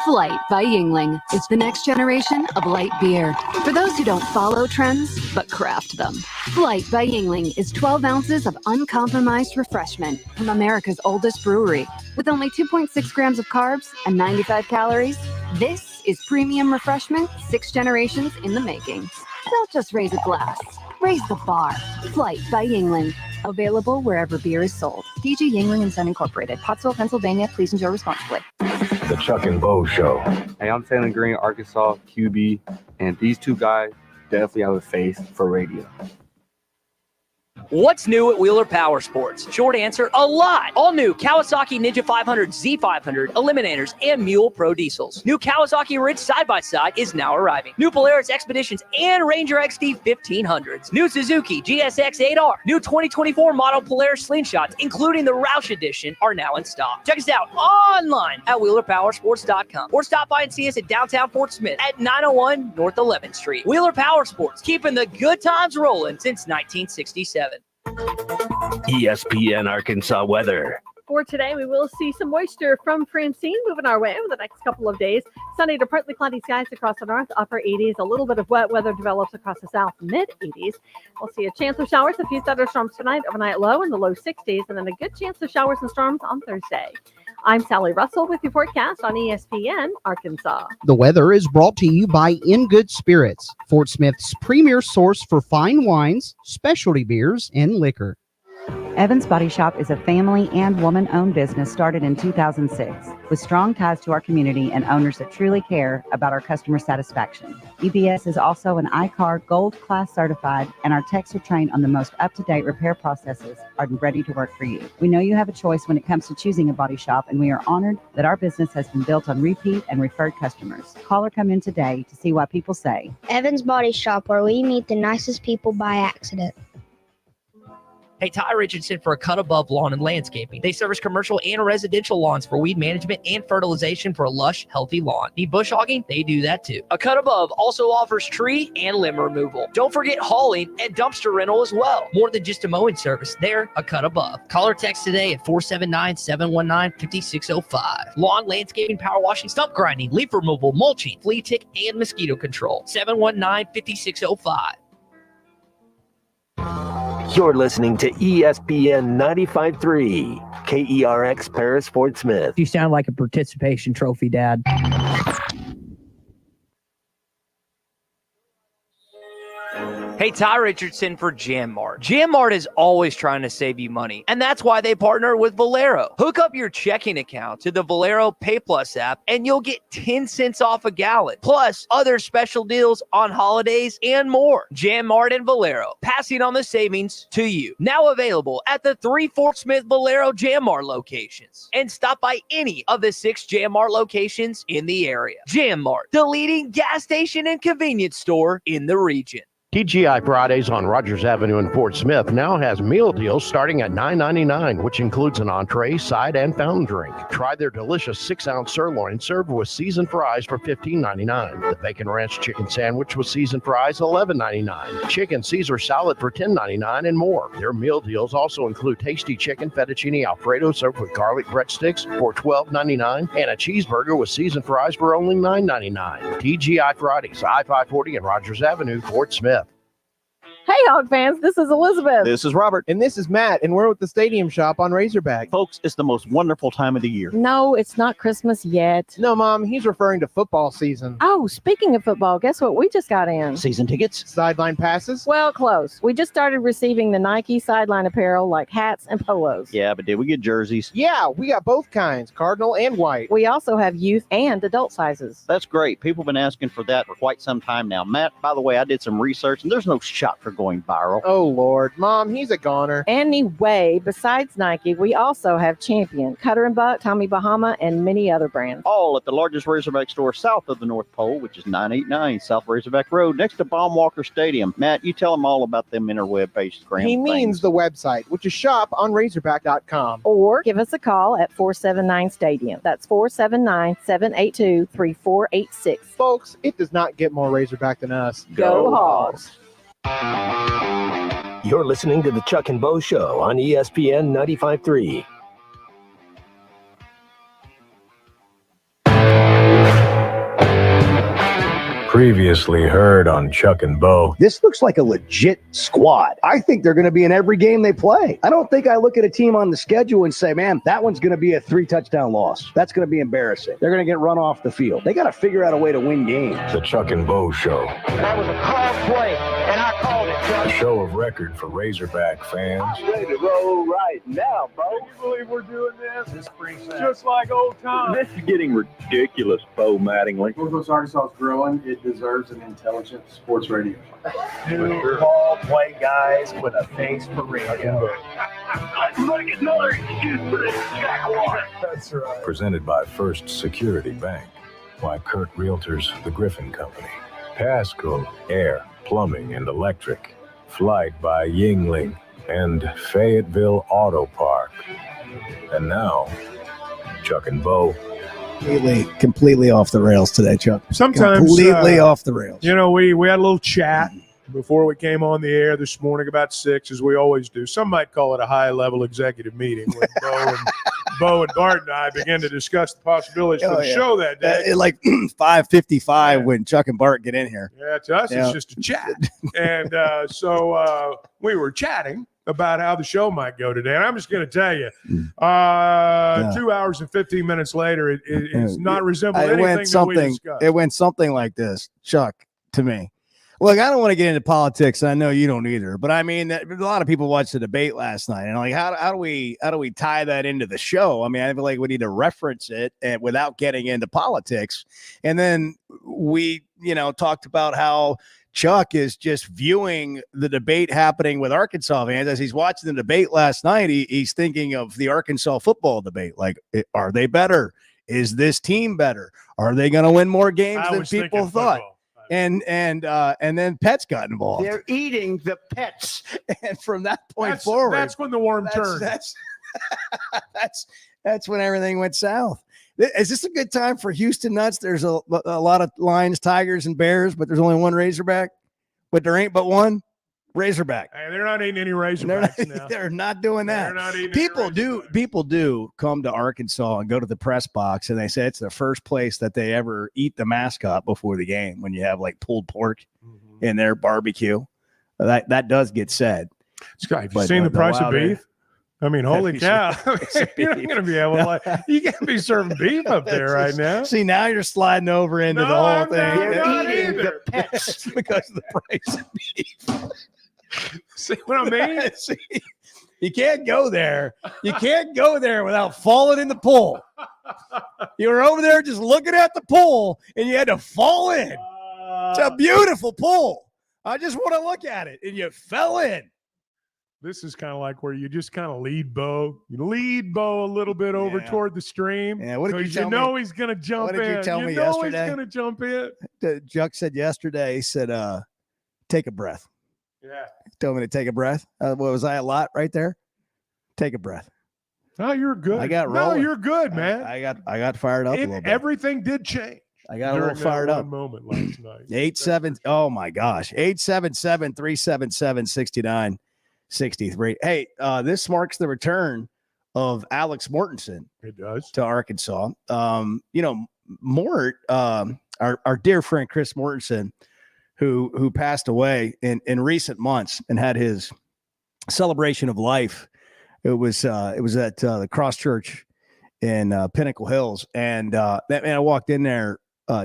Flight by Yingling is the next generation of light beer. For those who don't follow trends, but craft them. Flight by Yingling is 12 ounces of uncompromised refreshment from America's oldest brewery. With only 2.6 grams of carbs and 95 calories, this is premium refreshment 6 generations in the making. Don't just raise a glass, raise the bar. Flight by Yingling. Available wherever beer is sold. DG Yingling and Son Incorporated, Pottsville, Pennsylvania. Please enjoy responsibly. The Chuck and Bo Show. Hey, I'm Taylor Green, Arkansas QB, and these two guys definitely have a face for radio. What's new at Wheeler Power Sports? Short answer, a lot. All new Kawasaki Ninja 500, Z500, Eliminators, and Mule Pro Diesels. New Kawasaki Ridge side-by-side is now arriving. New Polaris Expeditions and Ranger XD 1500s. New Suzuki GSX 8R. New 2024 model Polaris Slingshots, including the Roush Edition, are now in stock. Check us out online at WheelerPowersports.com or stop by and see us at downtown Fort Smith at 901 North 11th Street. Wheeler Power Sports, keeping the good times rolling since 1967. ESPN Arkansas weather. For today, we will see some moisture from Francine moving our way over the next couple of days. Sunny to partly cloudy skies across the north, upper 80s. A little bit of wet weather develops across the south, mid 80s. We'll see a chance of showers, a few thunderstorms tonight, overnight low in the low 60s, and then a good chance of showers and storms on Thursday. I'm Sally Russell with your forecast on ESPN Arkansas. The weather is brought to you by In Good Spirits, Fort Smith's premier source for fine wines, specialty beers, and liquor. Evans Body Shop is a family and woman-owned business started in 2006 with strong ties to our community and owners that truly care about our customer satisfaction. EBS is also an ICAR Gold Class certified, and our techs are trained on the most up-to-date repair processes and ready to work for you. We know you have a choice when it comes to choosing a body shop, and we are honored that our business has been built on repeat and referred customers. Call or come in today to see why people say Evans Body Shop, where we meet the nicest people by accident. Hey, Ty Richardson for A Cut Above Lawn and Landscaping. They service commercial and residential lawns for weed management and fertilization for a lush, healthy lawn. Need bush hogging? They do that too. A Cut Above also offers tree and limb removal. Don't forget hauling and dumpster rental as well. More than just a mowing service, they're A Cut Above. Call or text today at 479-719-5605. Lawn, landscaping, power washing, stump grinding, leaf removal, mulching, flea tick, and mosquito control. 719-5605. You're listening to ESPN 95.3, KERX Paris Fort Smith. You sound like a participation trophy, Dad. Hey, Hey, Ty Richardson for JamMart. JamMart is always trying to save you money, and that's why they partner with Valero. Hook up your checking account to the Valero Pay Plus app, and you'll get 10 cents off a gallon, plus other special deals on holidays and more. JamMart and Valero, passing on the savings to you. Now available at the 3 Fort Smith Valero JamMart locations. And stop by any of the 6 JamMart locations in the area. JamMart, the leading gas station and convenience store in the region. TGI Fridays on Rogers Avenue in Fort Smith now has meal deals starting at $9.99, which includes an entree, side, and fountain drink. Try their delicious 6-ounce sirloin served with seasoned fries for $15.99. The Bacon Ranch Chicken Sandwich with seasoned fries, $11.99. Chicken Caesar Salad for $10.99 and more. Their meal deals also include tasty chicken fettuccine Alfredo served with garlic breadsticks for $12.99 and a cheeseburger with seasoned fries for only $9.99. TGI Fridays, I-540 and Rogers Avenue, Fort Smith. Hey, Hog fans, this is Elizabeth. This is Robert. And this is Matt, and we're with the Stadium Shop on Razorback. Folks, it's the most wonderful time of the year. No, it's not Christmas yet. No, Mom, he's referring to football season. Oh, speaking of football, guess what we just got in? Season tickets? Sideline passes? Well, close. We just started receiving the Nike sideline apparel like hats and polos. Yeah, but did we get jerseys? Yeah, we got both kinds, cardinal and white. We also have youth and adult sizes. That's great. People have been asking for that for quite some time now. Matt, by the way, I did some research, and there's no shot for going viral. Oh, Lord. Mom, he's a goner. Anyway, besides Nike, we also have Champion, Cutter & Buck, Tommy Bahama, and many other brands. All at the largest Razorback store south of the North Pole, which is 989 South Razorback Road, next to Baumwalker Stadium. Matt, you tell them all about them interweb-based grams. He means the website, which is shop on Razorback.com. Or give us a call at 479-STADIUM. That's 479-782-3486. Folks, it does not get more Razorback than us. Go Hogs! You're listening to the Chuck and Bo Show on ESPN 95.3. Previously heard on Chuck and Bo. This looks like a legit squad. I think they're going to be in every game they play. I don't think I look at a team on the schedule and say, man, that one's going to be a 3-touchdown loss. That's going to be embarrassing. They're going to get run off the field. They got to figure out a way to win games. The Chuck and Bo Show. That was a called play, and I called it, Chuck. A show of record for Razorback fans. I'm ready to roll right now, bro. Can you believe we're doing this? Just like old times. This is getting ridiculous, Bo Mattingly. Northwest Arkansas is growing. It deserves an intelligent sports radio. New ball play guys with a face for radio. Look at another excuse for this jackwater. That's right. Presented by First Security Bank. By Kurt Realtors, the Griffin Company. Passcode, Air, Plumbing, and Electric. Flight by Yingling and Fayetteville Auto Park. And now, Chuck and Bo. Completely off the rails today, Chuck. Sometimes completely off the rails. You know, we had a little chat before we came on the air this morning about 6, as we always do. Some might call it a high-level executive meeting when Bo and Bart and I began to discuss the possibilities for the show that day. At like 5:55 when Chuck and Bart get in here. Yeah, to us, it's just a chat. And so we were chatting about how the show might go today. And I'm just going to tell you, 2 hours and 15 minutes later, it's not resembling anything that we discussed. It went something like this, Chuck, to me. Look, I don't want to get into politics. I know you don't either. But I mean, a lot of people watched the debate last night. And like, how do we tie that into the show? I mean, I feel like we need to reference it and without getting into politics. And then we, talked about how Chuck is just viewing the debate happening with Arkansas fans. As he's watching the debate last night, he's thinking of the Arkansas football debate. Like, are they better? Is this team better? Are they going to win more games than people thought? And then pets got involved. They're eating the pets. And from that point forward, that's when the worm turned. That's when everything went south. Is this a good time for Houston Nuts? There's a lot of Lions, Tigers, and Bears, but there's only one Razorback. But there ain't but one Razorback. Hey, they're not eating any Razorbacks now. They're not doing that. They're not eating People do come to Arkansas and go to the press box, and they say it's the first place that they ever eat the mascot before the game when you have like pulled pork in their barbecue. That does get said. Have you seen the price of beef? I mean, holy cow. You're not going to be able to, you can't be serving beef up there right now. See, now you're sliding over into the whole thing. They're eating the pets because of the price of beef. See what I mean? See, you can't go there. You can't go there without falling in the pool. You were over there just looking at the pool, and you had to fall in. It's a beautiful pool. I just want to look at it, and you fell in. This is kind of like where you just kind of lead Bo. You lead Bo a little bit over toward the stream. Yeah, what did you tell know me? he's going to jump in. What did you tell me know yesterday? He's going to jump in. Juck said yesterday, he said, take a breath. Yeah. He told me to take a breath. What was I a lot right there? Take a breath. No, you're good. I got No, rolling. you're good, man. I got fired up a little bit. Everything did change. I got a little fired up. Moment last night. 8-7. Oh my gosh. 877-377-6963. Hey, this marks the return of Alex Mortensen. It does. To Arkansas. Mort, our dear friend Chris Mortensen, who passed away in recent months and had his celebration of life. It was at the Cross Church in Pinnacle Hills, and that man, I walked in there,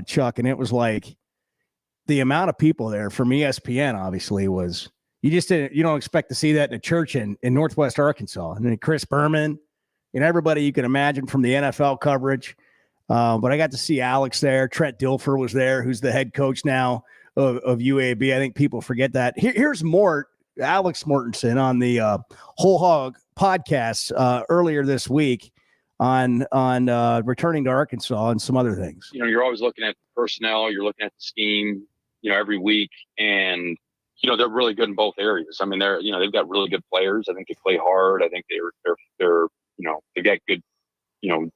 Chuck, and it was like the amount of people there from ESPN. Obviously, was you don't expect to see that in a church in Northwest Arkansas, and then Chris Berman, and everybody you can imagine from the NFL coverage. But I got to see Alex there. Trent Dilfer was there, who's the head coach now of UAB. I think people forget that. Here's Alex Mortensen on the Whole Hog podcast earlier this week on returning to Arkansas and some other things. You're always looking at personnel, you're looking at the scheme, every week, and they're really good in both areas. I mean, they've got really good players. I think they play hard. I think they've got good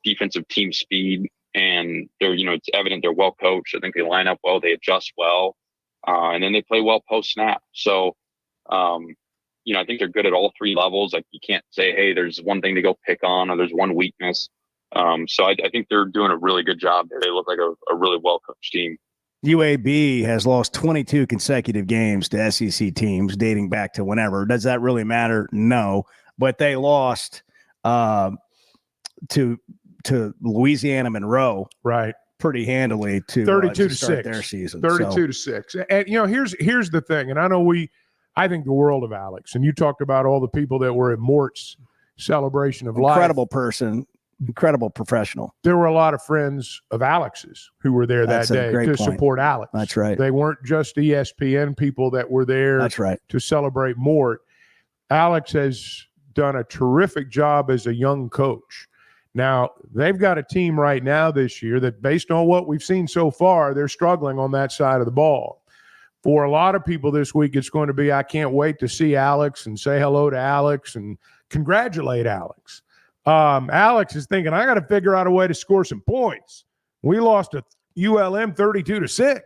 defensive team speed, and it's evident they're well coached. I think they line up well, they adjust well, and then they play well post snap. So I think they're good at all three levels. Like, you can't say, hey, there's one thing to go pick on or there's one weakness. So I think they're doing a really good job there. They look like a really well-coached team. UAB has lost 22 consecutive games to SEC teams dating back to whenever. Does that really matter? No. But they lost to Louisiana Monroe. Right. Pretty handily to 32-6 their season. 32-6. And here's the thing, and I think the world of Alex, and you talked about all the people that were at Mort's celebration of life. Incredible person, incredible professional. There were a lot of friends of Alex's who were there that day to support Alex. That's right. They weren't just ESPN people that were there. That's right. To celebrate Mort. Alex has done a terrific job as a young coach. Now, they've got a team right now this year that, based on what we've seen so far, they're struggling on that side of the ball. For a lot of people this week, it's going to be, I can't wait to see Alex and say hello to Alex and congratulate Alex. Alex is thinking, I got to figure out a way to score some points. We lost to ULM 32-6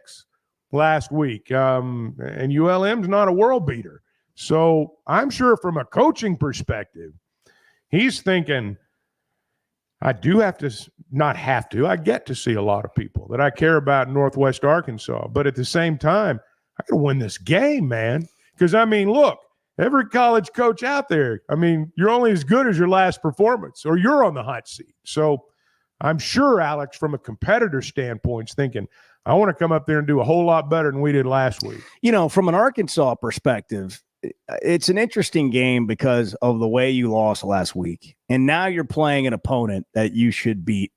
last week, and ULM's not a world beater. So I'm sure from a coaching perspective, he's thinking, I get to see a lot of people that I care about in Northwest Arkansas. But at the same time, I got to win this game, man. Because, look, every college coach out there, you're only as good as your last performance or you're on the hot seat. So I'm sure Alex, from a competitor standpoint, is thinking, I want to come up there and do a whole lot better than we did last week. From an Arkansas perspective, it's an interesting game because of the way you lost last week. And now you're playing an opponent that you should beat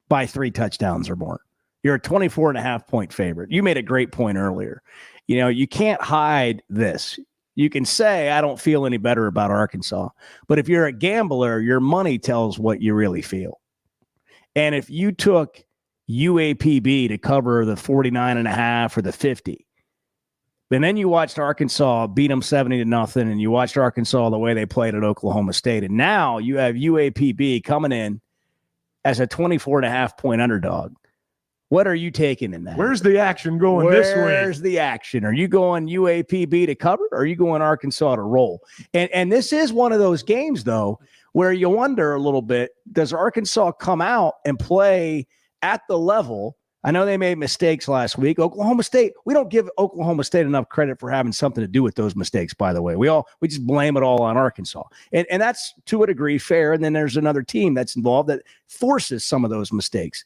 by 3 touchdowns or more. You're a 24.5-point favorite. You made a great point earlier. You can't hide this. You can say, I don't feel any better about Arkansas. But if you're a gambler, your money tells what you really feel. And if you took UAPB to cover the 49.5 or the 50, and then you watched Arkansas beat them 70-0, and you watched Arkansas the way they played at Oklahoma State, and now you have UAPB coming in as a 24.5-point underdog. What are you taking in that? Where's the action going this week? Where's the action? Are you going UAPB to cover, or are you going Arkansas to roll? And this is one of those games, though, where you wonder a little bit, does Arkansas come out and play at the level I know they made mistakes last week. Oklahoma State, we don't give Oklahoma State enough credit for having something to do with those mistakes, by the way. We just blame it all on Arkansas. And that's to a degree fair. And then there's another team that's involved that forces some of those mistakes.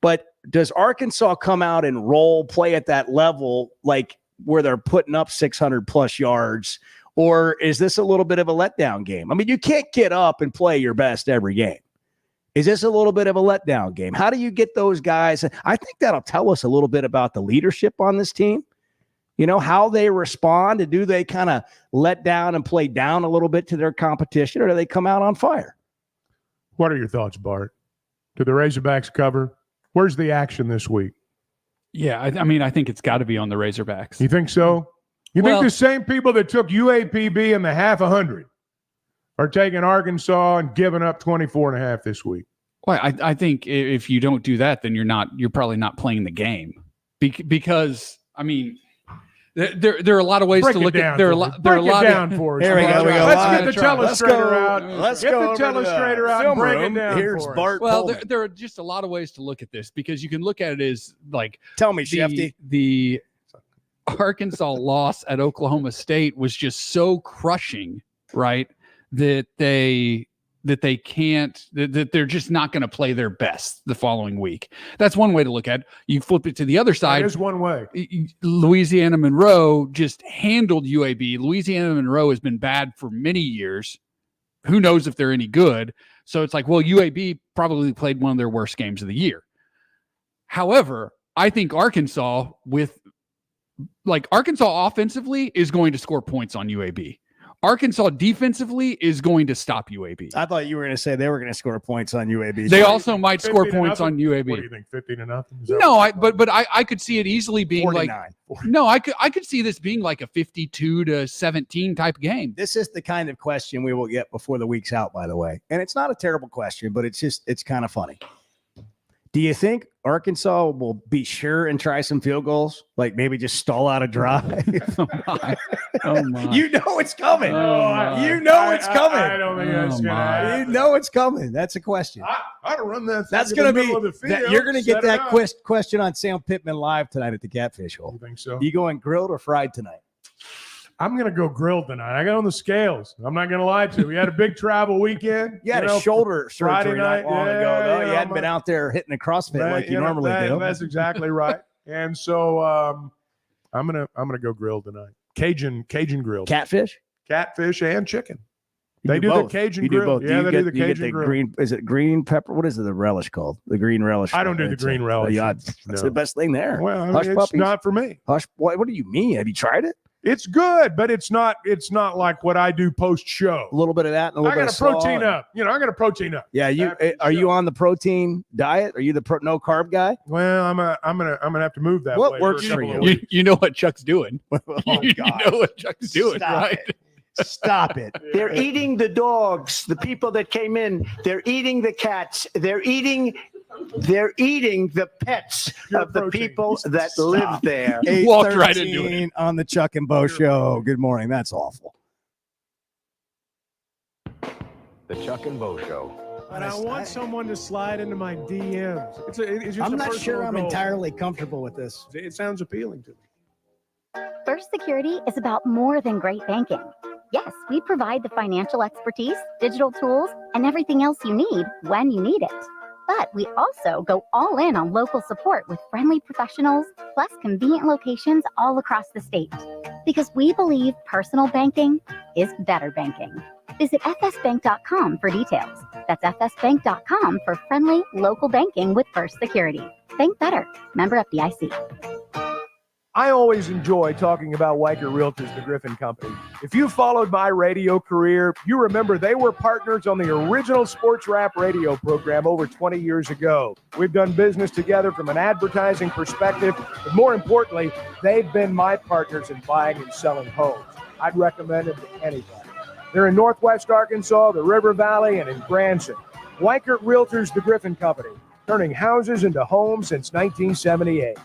But does Arkansas come out and play at that level, like where they're putting up 600 plus yards? Or is this a little bit of a letdown game? I mean, you can't get up and play your best every game. Is this a little bit of a letdown game? How do you get those guys? I think that'll tell us a little bit about the leadership on this team, how they respond, and do they kind of let down and play down a little bit to their competition, or do they come out on fire? What are your thoughts, Bart? Do the Razorbacks cover? Where's the action this week? Yeah, I mean, I think it's got to be on the Razorbacks. You think so? You think the same people that took UAPB in the half 100 are taking Arkansas and giving up 24.5 this week? Well, I think if you don't do that, then you're probably not playing the game, because I mean, there are a lot of ways to look at. There are a lot for us. Here we go. Let's get the telestrator out. Let's get go the telestrator out and break it down. Here's Bart. Well, there are just a lot of ways to look at this, because you can look at it as like, tell me, Shefty, the Arkansas loss at Oklahoma State was just so crushing, right? That they're just not going to play their best the following week. That's one way to look at it. You flip it to the other side. There's one way. Louisiana Monroe just handled UAB. Louisiana Monroe has been bad for many years. Who knows if they're any good? So it's like, well, UAB probably played one of their worst games of the year. However, I think Arkansas offensively is going to score points on UAB. Arkansas defensively is going to stop UAB. I thought you were going to say they were going to score points on UAB. They also might score points on UAB. What do you think, 50-0? No, I could see it easily being 49. No, I could see this being like a 52-17 type game. This is the kind of question we will get before the week's out, by the way. And it's not a terrible question, but it's kind of funny. Do you think Arkansas will be sure and try some field goals? Like maybe just stall out a drive? Oh my. You know it's coming. You know it's coming. I don't think that's going to happen. You know it's coming. That's a question. I'd run that. That's going to be. You're going to get that quick. question on Sam Pittman live tonight at the Catfish Hole. You think so? You going grilled or fried tonight? I'm going to go grilled tonight. I got on the scales. I'm not going to lie to you. We had a big travel weekend. You had a shoulder Friday surgery night not long ago, though. You hadn't been out there hitting a CrossFit like you normally do. That's exactly right. And so I'm gonna go grilled tonight. Cajun grilled. Catfish and chicken. You They do both. the Cajun You do grill. both. Yeah, You they get- do the you get Cajun the grill. green. Is it green pepper? What is the relish called? The green relish. I don't do the green relish. Yeah, that's No. the best thing there. Well, I mean, Hush it's puppies. not for me. Hush. What do you mean? Have you tried it? It's good, but it's not like what I do post show. A little bit of that and a little I bit got of to protein slaw. up. I got to protein up. Yeah, are you on the protein diet? Are you the no carb guy? Well, I'm gonna have to move that. What way works a for couple of you? weeks. You know what Chuck's doing. Oh, You God. know what Chuck's doing, Stop right? it. Stop it. They're eating the dogs, the people that came in. They're eating the cats. They're eating the pets of the people that live there. Walked right into it. 8:13 on the Chuck and Bo Show. Good morning. That's awful. The Chuck and Bo Show. And I want someone to slide into my DMs. It's just I'm a not sure personal I'm goal. entirely comfortable with this. It sounds appealing to me. First Security is about more than great banking. Yes, we provide the financial expertise, digital tools, and everything else you need when you need it. But we also go all in on local support with friendly professionals, plus convenient locations all across the state. Because we believe personal banking is better banking. Visit fsbank.com for details. That's fsbank.com for friendly local banking with First Security. Bank better. Member FDIC. I always enjoy talking about Weicker Realtors, the Griffin Company. If you followed my radio career, you remember they were partners on the original sports rap radio program over 20 years ago. We've done business together from an advertising perspective, but more importantly, they've been my partners in buying and selling homes. I'd recommend them to anybody. They're in Northwest Arkansas, the River Valley, and in Branson. Weicker Realtors, the Griffin Company, turning houses into homes since 1978.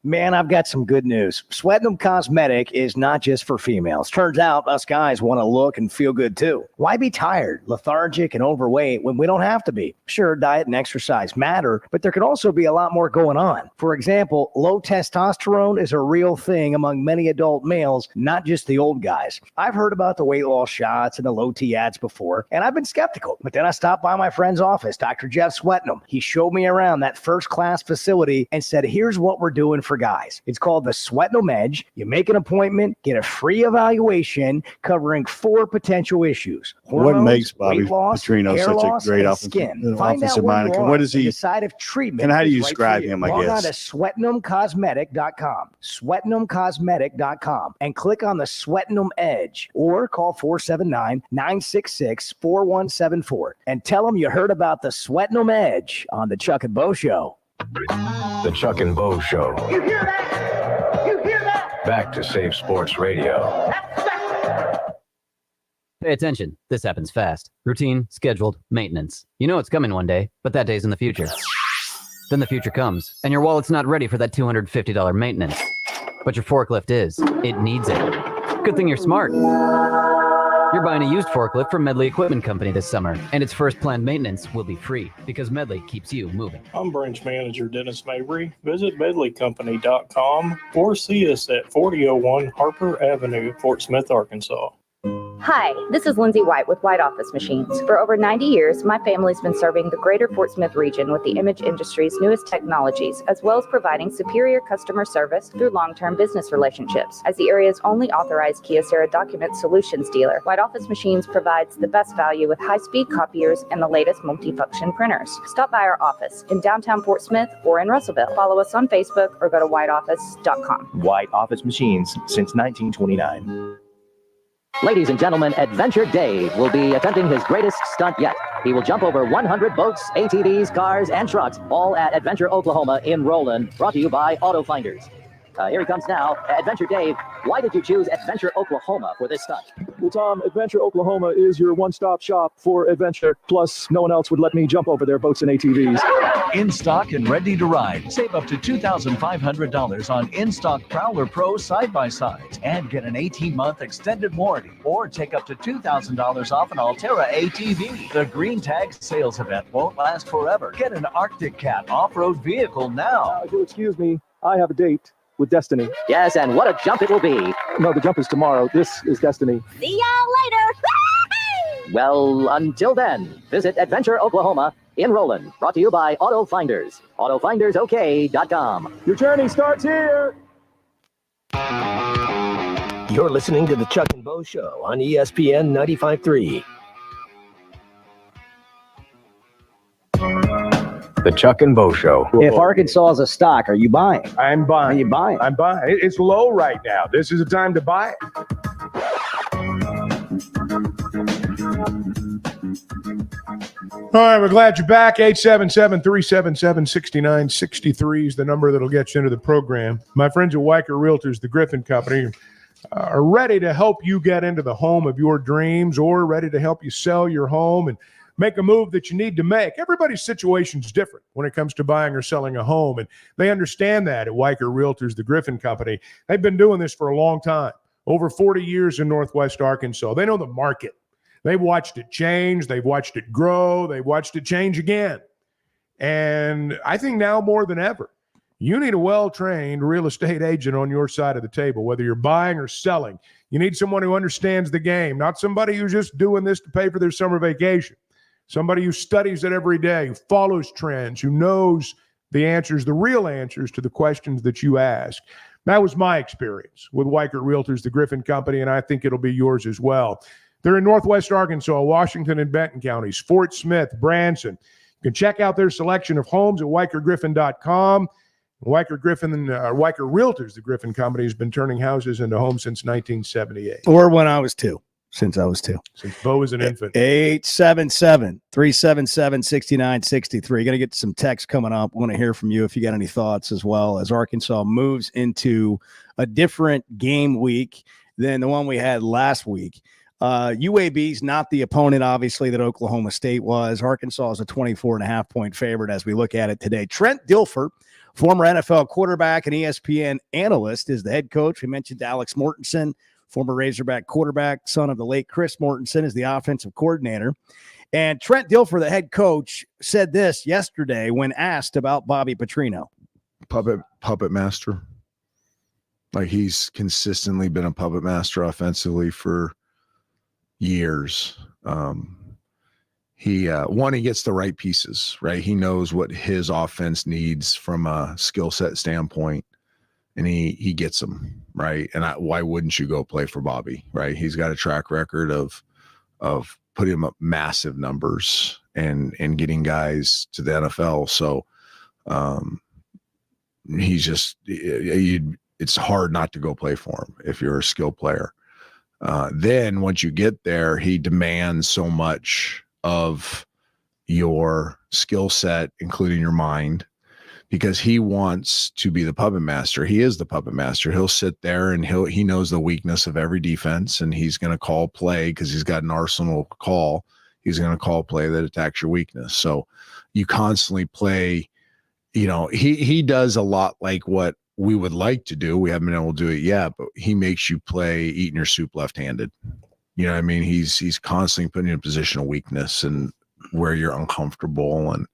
Man, I've got some good news. Sweatinum Cosmetic is not just for females. Turns out us guys want to look and feel good too. Why be tired, lethargic, and overweight when we don't have to be? Sure, diet and exercise matter, but there can also be a lot more going on. For example, low testosterone is a real thing among many adult males, not just the old guys. I've heard about the weight loss shots and the low T ads before, and I've been skeptical. But then I stopped by my friend's office, Dr. Jeff Sweatinum. He showed me around that first-class facility and said, here's what we're doing for guys. It's called the Sweatinum Edge. You make an appointment, get a free evaluation covering 4 potential issues. What makes Bobby weight loss, Petrino hair such a loss, great and offensive skin. Find out offensive what mind? you want What is and he? decide if treatment And how do you is right describe for you. him? I Log on to guess. sweatinumcosmetic.com, sweatinumcosmetic.com, and click on the Sweatinum Edge, or call 479-966-4174 and tell them you heard about the Sweatinum Edge on the Chuck and Bo Show. The Chuck and Bo Show. You hear that? You hear that? Back to Save Sports Radio. Pay attention. This happens fast. Routine, scheduled, maintenance. You know it's coming one day, but that day's in the future. Then the future comes, and your wallet's not ready for that $250 maintenance. But your forklift is. It needs it. Good thing you're smart. You're buying a used forklift from Medley Equipment Company this summer, and its first planned maintenance will be free because Medley keeps you moving. I'm branch manager Dennis Mabry. Visit medleycompany.com or see us at 4001 Harper Avenue, Fort Smith, Arkansas. Hi, this is Lindsay White with White Office Machines. For over 90 years, my family's been serving the greater Fort Smith region with the image industry's newest technologies, as well as providing superior customer service through long-term business relationships. As the area's only authorized Kyocera document solutions dealer, White Office Machines provides the best value with high-speed copiers and the latest multifunction printers. Stop by our office in downtown Fort Smith or in Russellville. Follow us on Facebook or go to whiteoffice.com. White Office Machines since 1929. Ladies and gentlemen, Adventure Dave will be attempting his greatest stunt yet. He will jump over 100 boats, ATVs, cars, and trucks, all at Adventure Oklahoma in Roland, brought to you by Auto Finders. Here he comes now. Adventure Dave, why did you choose Adventure Oklahoma for this stunt? Well, Tom, Adventure Oklahoma is your one-stop shop for adventure. Plus, no one else would let me jump over their boats and ATVs. In stock and ready to ride. Save up to $2,500 on in-stock Prowler Pro side-by-sides and get an 18-month extended warranty, or take up to $2,000 off an Altera ATV. The Green Tag sales event won't last forever. Get an Arctic Cat off-road vehicle now. If you'll excuse me, I have a date with Destiny. Yes, and what a jump it will be. No, the jump is tomorrow. This is Destiny. See y'all later. Well, until then, visit Adventure Oklahoma in Roland, brought to you by Auto Finders. AutoFindersOK.com. Your journey starts here. You're listening to the Chuck and Bo Show on ESPN 95.3. The Chuck and Bo Show. If Arkansas is a stock, are you buying? I'm buying. Are you buying? I'm buying. It's low right now. This is the time to buy it. All right, we're glad you're back. 877-377-6963 is the number that'll get you into the program. My friends at Weicker Realtors, the Griffin Company, are ready to help you get into the home of your dreams, or ready to help you sell your home and make a move that you need to make. Everybody's situation is different when it comes to buying or selling a home, and they understand that at Weicker Realtors, the Griffin Company. They've been doing this for a long time, over 40 years in Northwest Arkansas. They know the market. They've watched it change. They've watched it grow. They've watched it change again. And I think now more than ever, you need a well-trained real estate agent on your side of the table, whether you're buying or selling. You need someone who understands the game, not somebody who's just doing this to pay for their summer vacation. Somebody who studies it every day, who follows trends, who knows the answers, the real answers to the questions that you ask. That was my experience with Weicker Realtors, the Griffin Company, and I think it'll be yours as well. They're in Northwest Arkansas, Washington and Benton counties, Fort Smith, Branson. You can check out their selection of homes at WeicherGriffin.com. Weicker Realtors, the Griffin Company, has been turning houses into homes since 1978. Or when I was two. Since I was two. Since Bo was an infant. 877-377-6963. Going to get some text coming up. Want to hear from you if you got any thoughts, as well as Arkansas moves into a different game week than the one we had last week. UAB's not the opponent, obviously, that Oklahoma State was. Arkansas is a 24.5-point favorite as we look at it today. Trent Dilfer, Former NFL quarterback and ESPN analyst is the head coach. We mentioned Alex Mortensen, former Razorback quarterback, son of the late Chris Mortensen, is the offensive coordinator. And Trent Dilfer, the head coach, said this yesterday when asked about Bobby Petrino. Puppet master. Like, he's consistently been a puppet master offensively for years. He gets the right pieces, right? He knows what his offense needs from a skill set standpoint, and he gets them, right? And why wouldn't you go play for Bobby, right? He's got a track record of putting up massive numbers and getting guys to the NFL. So it's hard not to go play for him if you're a skilled player. Then once you get there, he demands so much of your skill set, including your mind, because he wants to be the puppet master. He is the puppet master. He'll sit there and he knows the weakness of every defense, and he's going to call play because he's got an arsenal call. He's going to call play that attacks your weakness. So you constantly play, he does a lot like what we would like to do. We haven't been able to do it yet, but he makes you play eating your soup left-handed. You know what I mean? He's constantly putting you in a position of weakness and where you're uncomfortable. And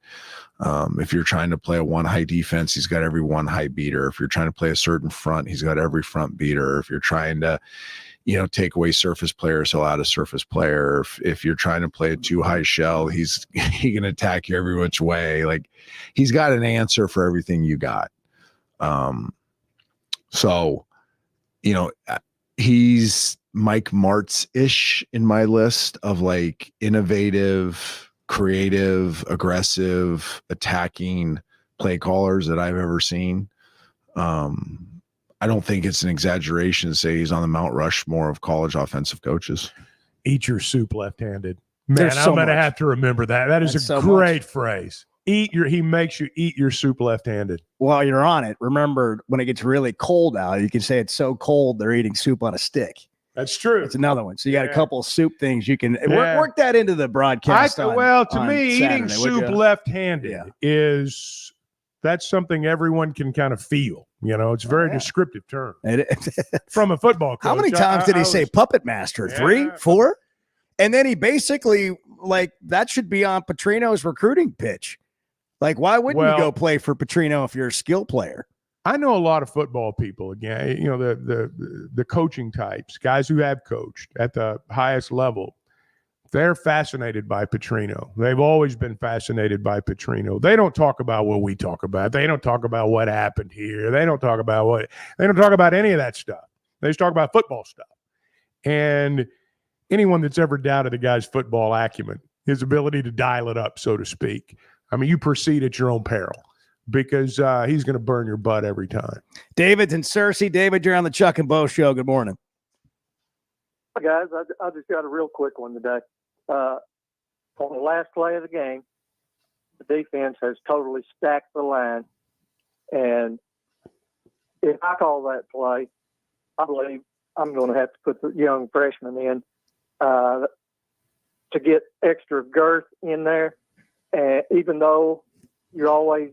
if you're trying to play a one-high defense, he's got every one-high beater. If you're trying to play a certain front, he's got every front beater. If you're trying to, take away surface players, he'll add a surface player. If you're trying to play a too-high shell, he can attack you every which way. Like, he's got an answer for everything you got. So, he's Mike Martz-ish in my list of like innovative, creative, aggressive, attacking play callers that I've ever seen. I don't think it's an exaggeration to say he's on the Mount Rushmore of college offensive coaches. Eat your soup left-handed. Man, I'm going to have to remember that. That's a great phrase. He makes you eat your soup left-handed. While you're on it, remember when it gets really cold out, you can say it's so cold they're eating soup on a stick. That's true. It's another one. So you got a couple of soup things you can work that into the broadcast. To me, Saturday, eating soup left-handed that's something everyone can kind of feel. It's a very descriptive term from a football coach. How many times did he say puppet master? 3, 4? And then he basically, that should be on Petrino's recruiting pitch. Like, why wouldn't you go play for Petrino if you're a skill player? I know a lot of football people, again, the coaching types, guys who have coached at the highest level. They're fascinated by Petrino. They've always been fascinated by Petrino. They don't talk about what we talk about. They don't talk about what happened here. They don't talk about any of that stuff. They just talk about football stuff. And anyone that's ever doubted the guy's football acumen, his ability to dial it up, so to speak, I mean, you proceed at your own peril because he's going to burn your butt every time. David's in Searcy. David, you're on the Chuck and Bo Show. Good morning. Hi, guys. I just got a real quick one today. On the last play of the game, the defense has totally stacked the line. And if I call that play, I believe I'm going to have to put the young freshman in to get extra girth in there. And even though you always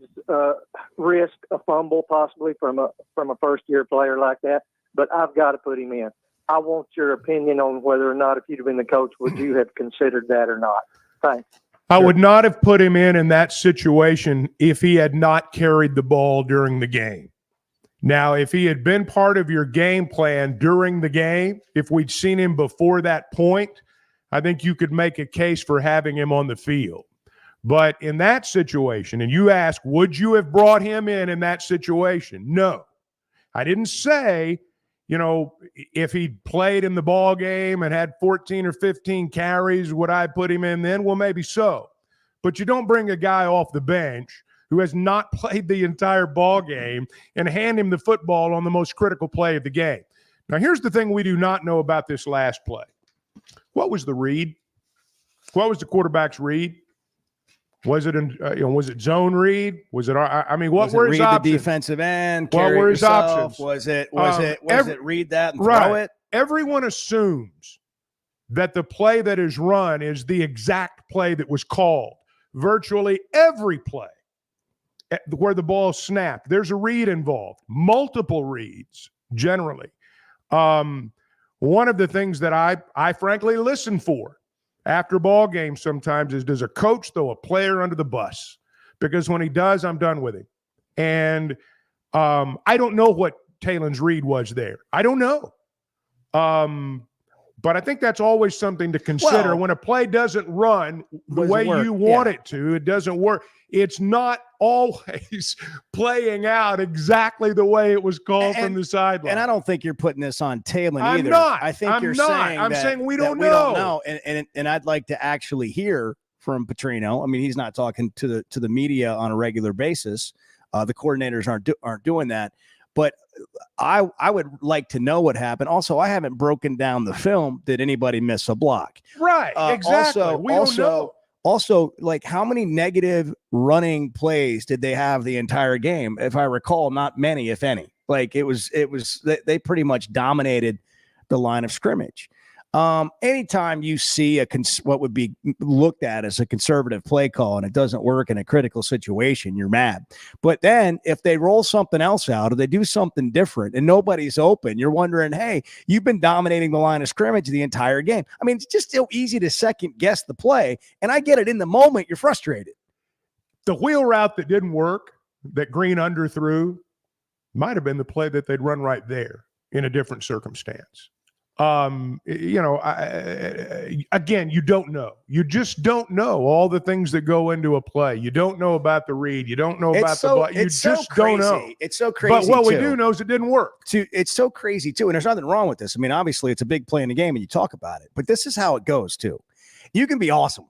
risk a fumble possibly from a first-year player like that, but I've got to put him in. I want your opinion on whether or not, if you'd have been the coach, would you have considered that or not? Thanks. I would not have put him in that situation if he had not carried the ball during the game. Now, if he had been part of your game plan during the game, if we'd seen him before that point, I think you could make a case for having him on the field. But in that situation, and you ask, would you have brought him in that situation? No. I didn't say, if he played in the ball game and had 14 or 15 carries, would I put him in then? Well, maybe so. But you don't bring a guy off the bench who has not played the entire ball game and hand him the football on the most critical play of the game. Now, here's the thing we do not know about this last play. What was the read? What was the quarterback's read? Was it was it zone read? Was it? I mean, what were his options? The defensive end. What were his options? Was it read that and throw it? Everyone assumes that the play that is run is the exact play that was called. Virtually every play where the ball snapped. There's a read involved, multiple reads generally. One of the things that I frankly listen for after ball games sometimes is, does a coach throw a player under the bus? Because when he does, I'm done with him. And I don't know what Taylon's read was there. I don't know. But I think that's always something to consider. When a play doesn't run the way you want it to, it doesn't work. It's not always playing out exactly the way it was called from the sideline. And I don't think you're putting this on Taylon I'm either. not. I think I'm you're not. saying I'm that, saying we that don't we don't know. know. And I'd like to actually hear from Petrino. I mean, he's not talking to the media on a regular basis. The coordinators aren't doing that. But I would like to know what happened. Also, I haven't broken down the film. Did anybody miss a block? Right, exactly. We don't know. Also, like, how many negative running plays did they have the entire game? If I recall, not many, if any. Like, it was they pretty much dominated the line of scrimmage. Anytime you see what would be looked at as a conservative play call and it doesn't work in a critical situation, you're mad. But then if they roll something else out or they do something different and nobody's open, you're wondering, hey, you've been dominating the line of scrimmage the entire game. I mean, it's just so easy to second guess the play. And I get it, in the moment, you're frustrated. The wheel route that didn't work, that Green underthrew, might have been the play that they'd run right there in a different circumstance. Again, you don't know. You just don't know all the things that go into a play. You don't know about the read. You don't know about the block. You just don't know. It's so crazy. But what we do know is it didn't work. It's so crazy, too. And there's nothing wrong with this. I mean, obviously, it's a big play in the game and you talk about it. But this is how it goes, too. You can be awesome.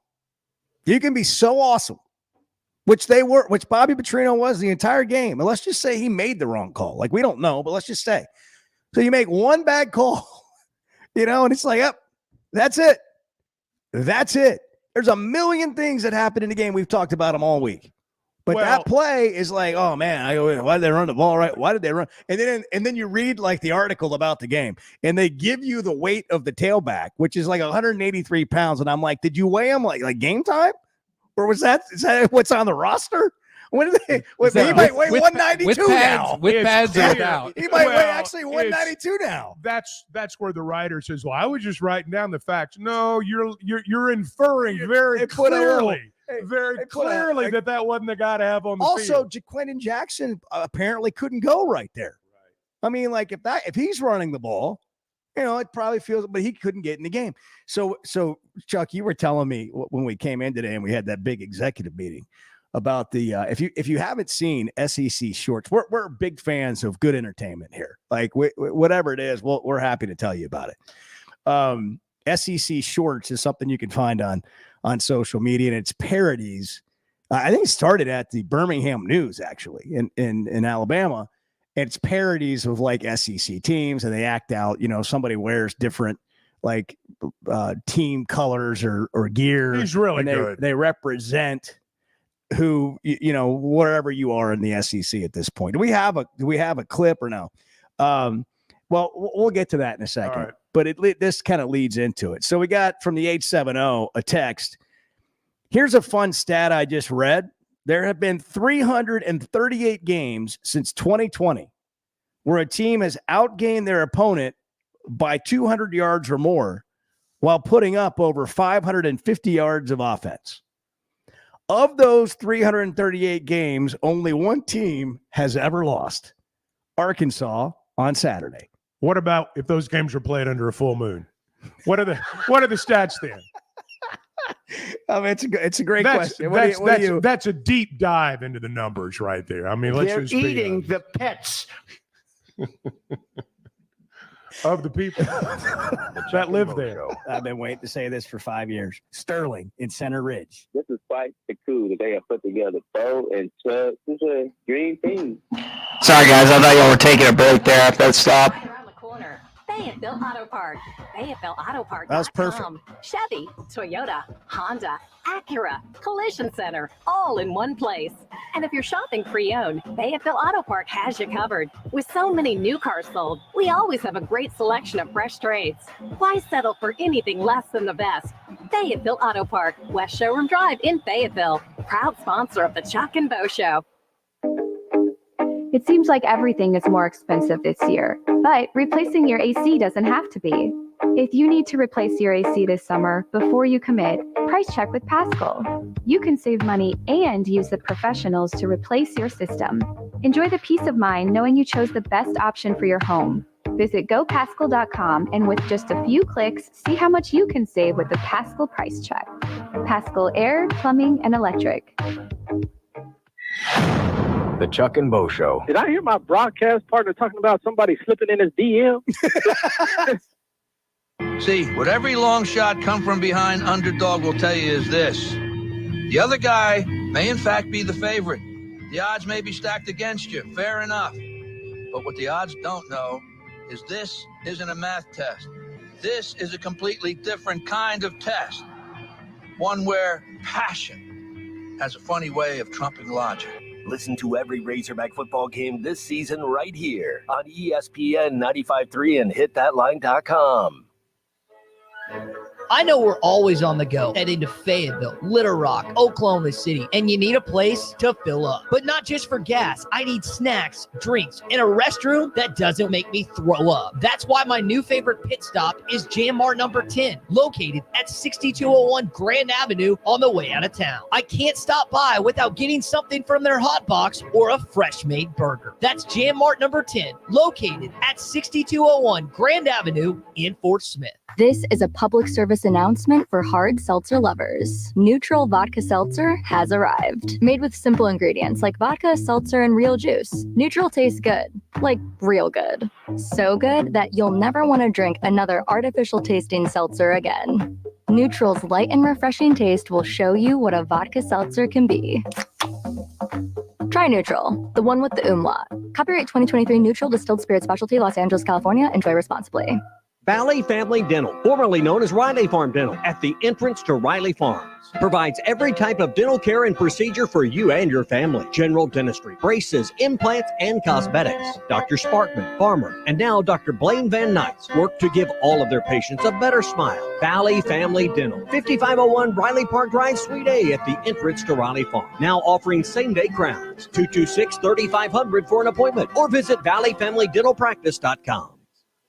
You can be so awesome, which Bobby Petrino was the entire game. And let's just say he made the wrong call. Like, we don't know, but let's just say. So you make one bad call. And it's like, yep, that's it. That's it. There's a million things that happen in the game. We've talked about them all week. But that play is like, oh, man, why did they run the ball right? Why did they run? And then you read, like, the article about the game, and they give you the weight of the tailback, which is like 183 pounds. And I'm like, did you weigh him like game time? Or is that what's on the roster? When did they? He might weigh 192 now. With pads or without. He might weigh actually 192 now. That's where the writer says, "Well, I was just writing down the facts." No, you're inferring very clearly that wasn't the guy to have on the field. Also, Jaquindon Jackson apparently couldn't go right there. Right. I mean, like, if he's running the ball, it probably feels, but he couldn't get in the game. So Chuck, you were telling me when we came in today and we had that big executive meeting about the if you haven't seen SEC shorts, we're big fans of good entertainment here. Like, whatever it is, we're happy to tell you about it. SEC shorts is something you can find on social media, and it's parodies. I think it started at the Birmingham News, actually, in Alabama. It's parodies of, like, SEC teams, and they act out. Somebody wears different, like, team colors or gear. He's really good. They represent who, wherever you are in the SEC at this point. Do we have a clip or no? Well, we'll get to that in a second. Right. But this kind of leads into it. So we got from the 870 a text. Here's a fun stat I just read. There have been 338 games since 2020 where a team has outgained their opponent by 200 yards or more while putting up over 550 yards of offense. Of those 338 games, only one team has ever lost. Arkansas on Saturday. What about if those games were played under a full moon? What are the stats there? I mean, it's a great question. That's a deep dive into the numbers right there. I mean, they're eating the pets of the people that live there. I've been waiting to say this for 5 years. Sterling in Center Ridge. This is quite the coup that they have put together. Bo and Chuck, this is a dream team. Sorry, guys. I thought y'all were taking a break there after that stop. Around the corner. Fayetteville Auto Park. FayettevilleAutoPark.com. That was perfect. Chevy, Toyota, Honda, Acura, Collision Center, all in one place. And if you're shopping pre-owned, Fayetteville Auto Park has you covered. With so many new cars sold, we always have a great selection of fresh trades. Why settle for anything less than the best? Fayetteville Auto Park, West Showroom Drive in Fayetteville. Proud sponsor of the Chuck and Bo Show. It seems like everything is more expensive this year, but replacing your AC doesn't have to be. If you need to replace your AC this summer, before you commit, price check with Paschal. You can save money and use the professionals to replace your system. Enjoy the peace of mind knowing you chose the best option for your home. Visit GoPaschal.com and with just a few clicks, see how much you can save with the Paschal price check. Paschal Air, Plumbing, and Electric. The Chuck and Bo Show. Did I hear my broadcast partner talking about somebody slipping in his DM? See, what every long shot come from behind underdog will tell you is this. The other guy may in fact be the favorite. The odds may be stacked against you, fair enough. But what the odds don't know is this isn't a math test. This is a completely different kind of test. One where passion has a funny way of trumping logic. Listen to every Razorback football game this season right here on ESPN 95.3 and hitthatline.com. I know we're always on the go, heading to Fayetteville, Little Rock, Oklahoma City, and you need a place to fill up. But not just for gas. I need snacks, drinks, and a restroom that doesn't make me throw up. That's why my new favorite pit stop is Jam Mart number 10, located at 6201 Grand Avenue on the way out of town. I can't stop by without getting something from their hot box or a fresh-made burger. That's Jam Mart number 10, located at 6201 Grand Avenue in Fort Smith. This is a public service announcement for hard seltzer lovers. Neutral Vodka Seltzer has arrived. Made with simple ingredients like vodka, seltzer, and real juice. Neutral tastes good. Like real good. So good that you'll never want to drink another artificial tasting seltzer again. Neutral's light and refreshing taste will show you what a vodka seltzer can be. Try Neutral, the one with the umlaut. Copyright 2023 Neutral Distilled Spirit Specialty, Los Angeles, California. Enjoy responsibly. Valley Family Dental, formerly known as Riley Farm Dental, at the entrance to Riley Farms, provides every type of dental care and procedure for you and your family. General dentistry, braces, implants, and cosmetics. Dr. Sparkman, Farmer, and now Dr. Blaine Van Nuys work to give all of their patients a better smile. Valley Family Dental, 5501 Riley Park Drive, Suite A at the entrance to Riley Farm. Now offering same-day crowns. 226-3500 for an appointment or visit valleyfamilydentalpractice.com.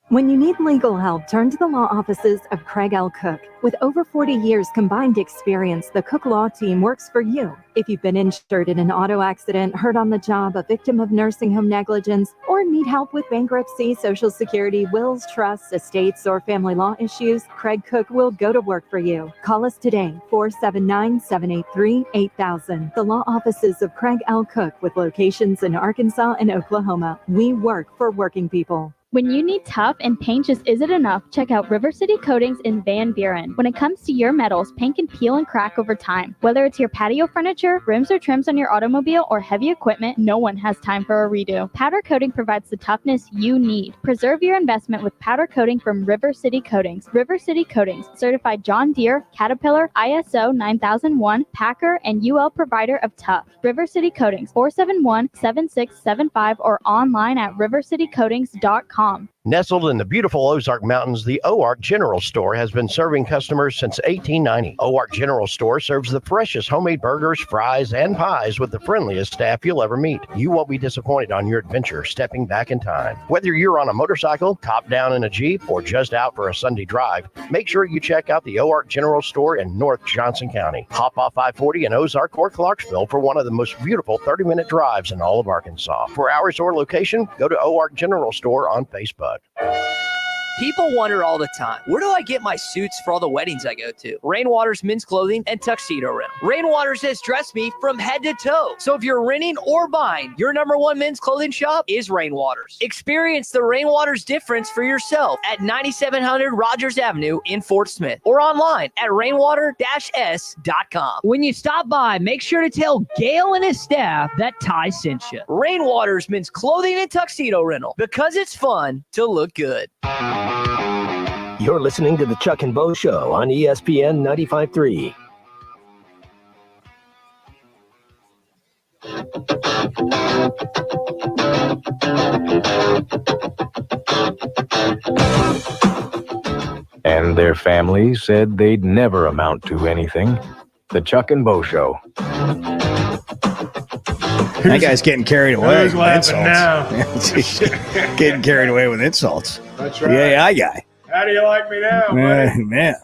When you need legal help, turn to the law offices of Craig L. Cook. With over 40 years combined experience, the Cook Law Team works for you. If you've been injured in an auto accident, hurt on the job, a victim of nursing home negligence, or need help with bankruptcy, Social Security, wills, trusts, estates, or family law issues, Craig Cook will go to work for you. Call us today, 479-783-8000. The law offices of Craig L. Cook with locations in Arkansas and Oklahoma. We work for working people. When you need tough and paint just isn't enough, check out River City Coatings in Van Buren. When it comes to your metals, paint can peel and crack over time. Whether it's your patio furniture, rims or trims on your automobile, or heavy equipment, no one has time for a redo. Powder coating provides the toughness you need. Preserve your investment with powder coating from River City Coatings. River City Coatings, certified John Deere, Caterpillar, ISO 9001, Packer, and UL provider of tough. River City Coatings, 471-7675 or online at rivercitycoatings.com. Nestled in the beautiful Ozark Mountains, the OARC General Store has been serving customers since 1890. OARC General Store serves the freshest homemade burgers, fries, and pies with the friendliest staff you'll ever meet. You won't be disappointed on your adventure stepping back in time. Whether you're on a motorcycle, top down in a Jeep, or just out for a Sunday drive, make sure you check out the OARC General Store in North Johnson County. Hop off I-40 in Ozark or Clarksville for one of the most beautiful 30-minute drives in all of Arkansas. For hours or location, go to OARC General Store on Facebook. People wonder all the time, where do I get my suits for all the weddings I go to? Rainwater's Men's Clothing and Tuxedo Rental. Rainwater's has dressed me from head to toe. So if you're renting or buying, your #1 men's clothing shop is Rainwater's. Experience the Rainwater's difference for yourself at 9700 Rogers Avenue in Fort Smith or online at rainwater-s.com. When you stop by, make sure to tell Gail and his staff that Ty sent you. Rainwater's Men's Clothing and Tuxedo Rental, because it's fun to look good. You're listening to the Chuck and Bo Show on ESPN 95.3. And their family said they'd never amount to anything. The Chuck and Bo Show. That guy's getting carried away. Who's with laughing insults. now? Getting carried away with insults. That's The right. AI guy. How do you like me now, buddy? Man.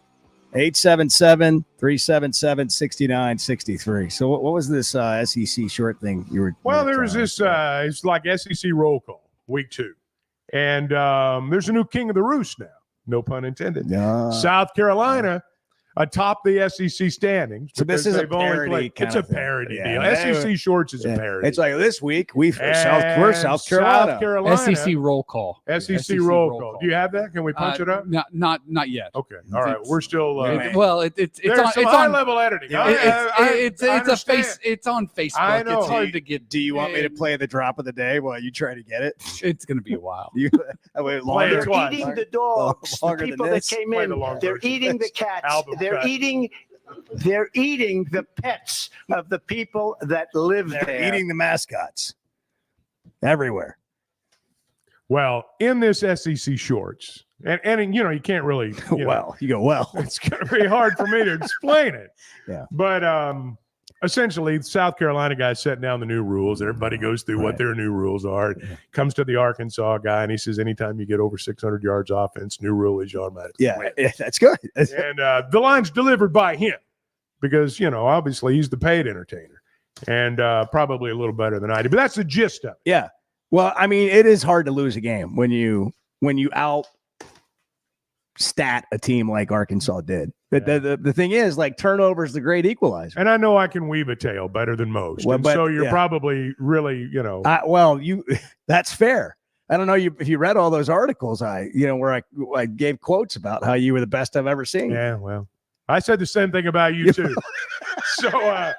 877-377-6963. So what was this SEC short thing you were? Well, there was this. It's like SEC roll call, week 2, and there's a new king of the roost now. No pun intended. South Carolina atop the SEC standings. So this is a parody kind It's a of thing. parody Yeah. deal. SEC shorts is a parody. It's like this week we're And South Carolina. South Carolina. SEC roll call. SEC roll call. Do you have that? Can we punch it up? Not yet. Okay. All right. We're still. It's there's on some it's high on level editing. it's I a face. understand. It's on Facebook. I know. It's hard to get. Do you want me to play the drop of the day while you try to get it? It's going to be a while. Wait, They're longer. eating the dogs. The Longer than people that this? came Play in. the long They're version. eating the cats. Album They're cut. eating. They're eating the pets of the people that live They're there. eating the mascots everywhere. Well, in this SEC shorts, and you know you can't really. You go well. It's going to be hard for me to explain it. Yeah. But essentially, the South Carolina guy's setting down the new rules. Everybody goes through what their new rules are. It comes to the Arkansas guy, and he says, anytime you get over 600 yards offense, new rule is you automatically win. Yeah, that's good. And the line's delivered by him because, obviously he's the paid entertainer and probably a little better than I do. But that's the gist of it. Yeah. Well, I mean, it is hard to lose a game when you out stat a team like Arkansas did. But the thing is, like, turnover is the great equalizer. And I know I can weave a tail better than most. Well, And but- so you're yeah. probably really, That's fair. I don't know if you read all those articles where I gave quotes about how you were the best I've ever seen. Yeah, well, I said the same thing about you too. So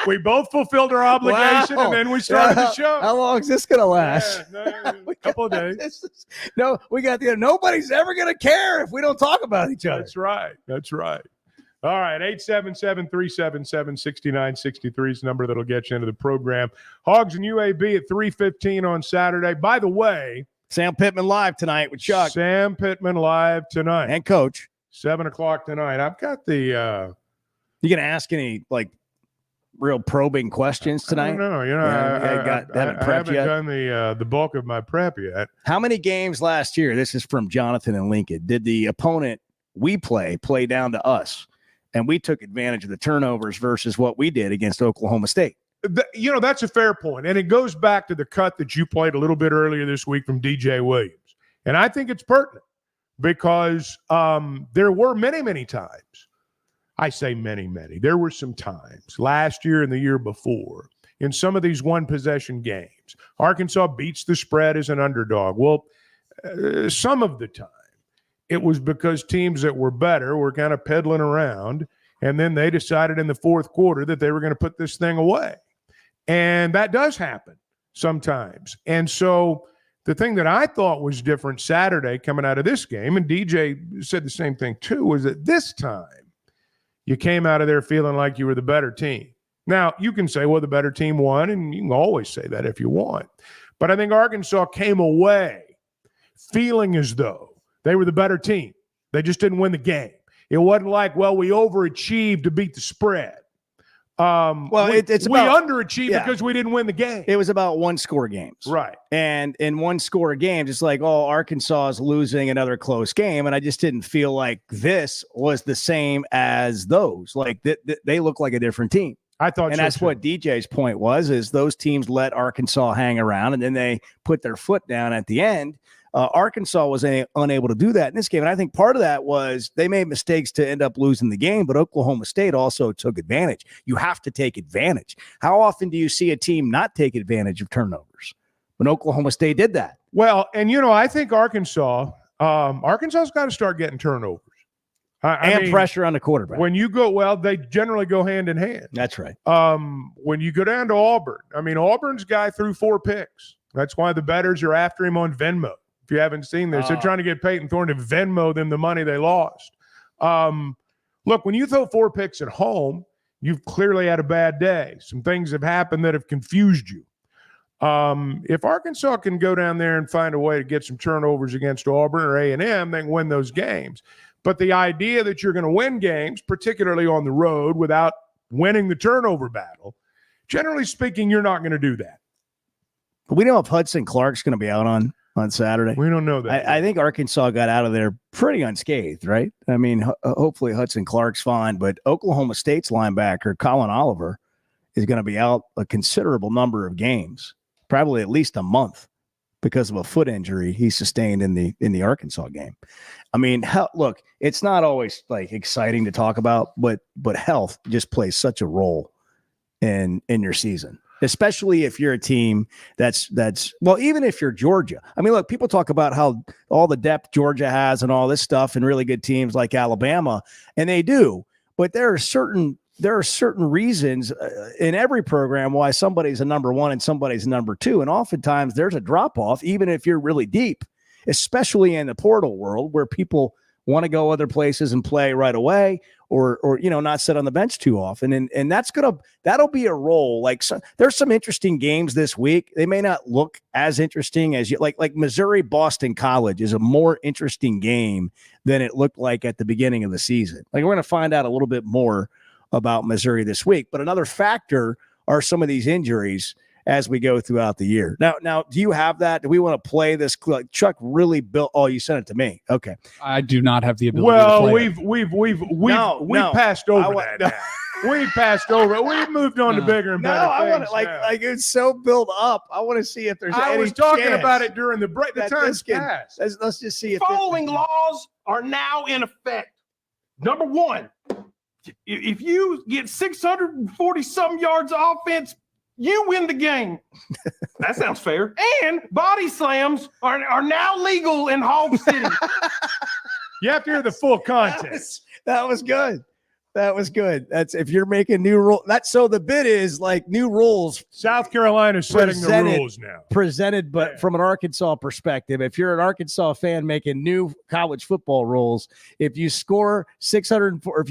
we both fulfilled our obligation, Wow. and then we started the show. How long is this gonna last? A couple of days. We got nobody's ever gonna care if we don't talk about each other. That's right. That's right. All right, 877-377-6963 is the number that'll get you into the program. Hogs and UAB at 3:15 on Saturday. By the way, Sam Pittman live tonight with Chuck. Sam Pittman live tonight. And Coach. 7:00 tonight. I've got the You gonna ask any real probing questions tonight? I don't know. Haven't prepped I haven't yet. done the bulk of my prep yet. How many games last year? This is from Jonathan and Lincoln. Did the opponent we play down to us, and we took advantage of the turnovers versus what we did against Oklahoma State? That's a fair point, and it goes back to the cut that you played a little bit earlier this week from DJ Williams, and I think it's pertinent because there were many times. I say many. There were some times last year and the year before in some of these one-possession games. Arkansas beats the spread as an underdog. Well, some of the time it was because teams that were better were kind of peddling around, and then they decided in the fourth quarter that they were going to put this thing away. And that does happen sometimes. And so the thing that I thought was different Saturday coming out of this game, and DJ said the same thing too, was that this time you came out of there feeling like you were the better team. Now, you can say, well, the better team won, and you can always say that if you want. But I think Arkansas came away feeling as though they were the better team. They just didn't win the game. It wasn't like, well, we overachieved to beat the spread. We underachieved because we didn't win the game. It was about one-score games. Right. And in one-score games, it's like, Arkansas is losing another close game, and I just didn't feel like this was the same as those. Like, they look like a different team. I thought and so that's too. what DJ's point was, is those teams let Arkansas hang around, and then they put their foot down at the end. Arkansas was unable to do that in this game. And I think part of that was they made mistakes to end up losing the game, but Oklahoma State also took advantage. You have to take advantage. How often do you see a team not take advantage of turnovers? When Oklahoma State did that. Well, and I think Arkansas's got to start getting turnovers. I mean, pressure on the quarterback. When you go, they generally go hand in hand. That's right. When you go down to Auburn, Auburn's guy threw 4 picks. That's why the bettors are after him on Venmo. If you haven't seen this, they're trying to get Peyton Thorne to Venmo them the money they lost. Look, when you throw 4 picks at home, you've clearly had a bad day. Some things have happened that have confused you. If Arkansas can go down there and find a way to get some turnovers against Auburn or A&M, they can win those games. But the idea that you're going to win games, particularly on the road, without winning the turnover battle, Generally speaking, you're not going to do that. But we know if Hudson Clark's going to be out on Saturday. We don't know that. I think Arkansas got out of there pretty unscathed, right? I mean, hopefully Hudson Clark's fine, but Oklahoma State's linebacker, Colin Oliver, is going to be out a considerable number of games, probably at least a month, because of a foot injury he sustained in the Arkansas game. I mean, look, it's not always like exciting to talk about, but health just plays such a role in your season, especially if you're a team that's well, even if you're Georgia. I mean, look, people talk about how all the depth Georgia has and all this stuff and really good teams like Alabama, and they do, but there are certain reasons in every program why somebody's a number one and somebody's a number two. And oftentimes there's a drop off, even if you're really deep, especially in the portal world where people want to go other places and play right away or not sit on the bench too often. And that'll be a role. Like there's some interesting games this week. They may not look as interesting as like Missouri Boston College is a more interesting game than it looked like at the beginning of the season. Like we're going to find out a little bit more about Missouri this week. But another factor are some of these injuries as we go throughout the year. Now, do you have that? Do we want to play this? Like Chuck really built. Oh, you sent it to me. Okay. I do not have the ability. Well, to play we've passed over that. We passed over it. We moved on to bigger and better things. I want to like it's so built up. I want to see if there's. I was talking about it during the break. The time's passed. Let's just see if following laws are now in effect. Number one. If you get 640-something yards of offense, you win the game. That sounds fair. And body slams are now legal in Hog City. You have to hear the full context. That was good. That was good. That's if you're making new rules. So the bid is like new rules. South Carolina's setting the rules now. Presented, but from an Arkansas perspective, if you're an Arkansas fan making new college football rules, if you score 604, if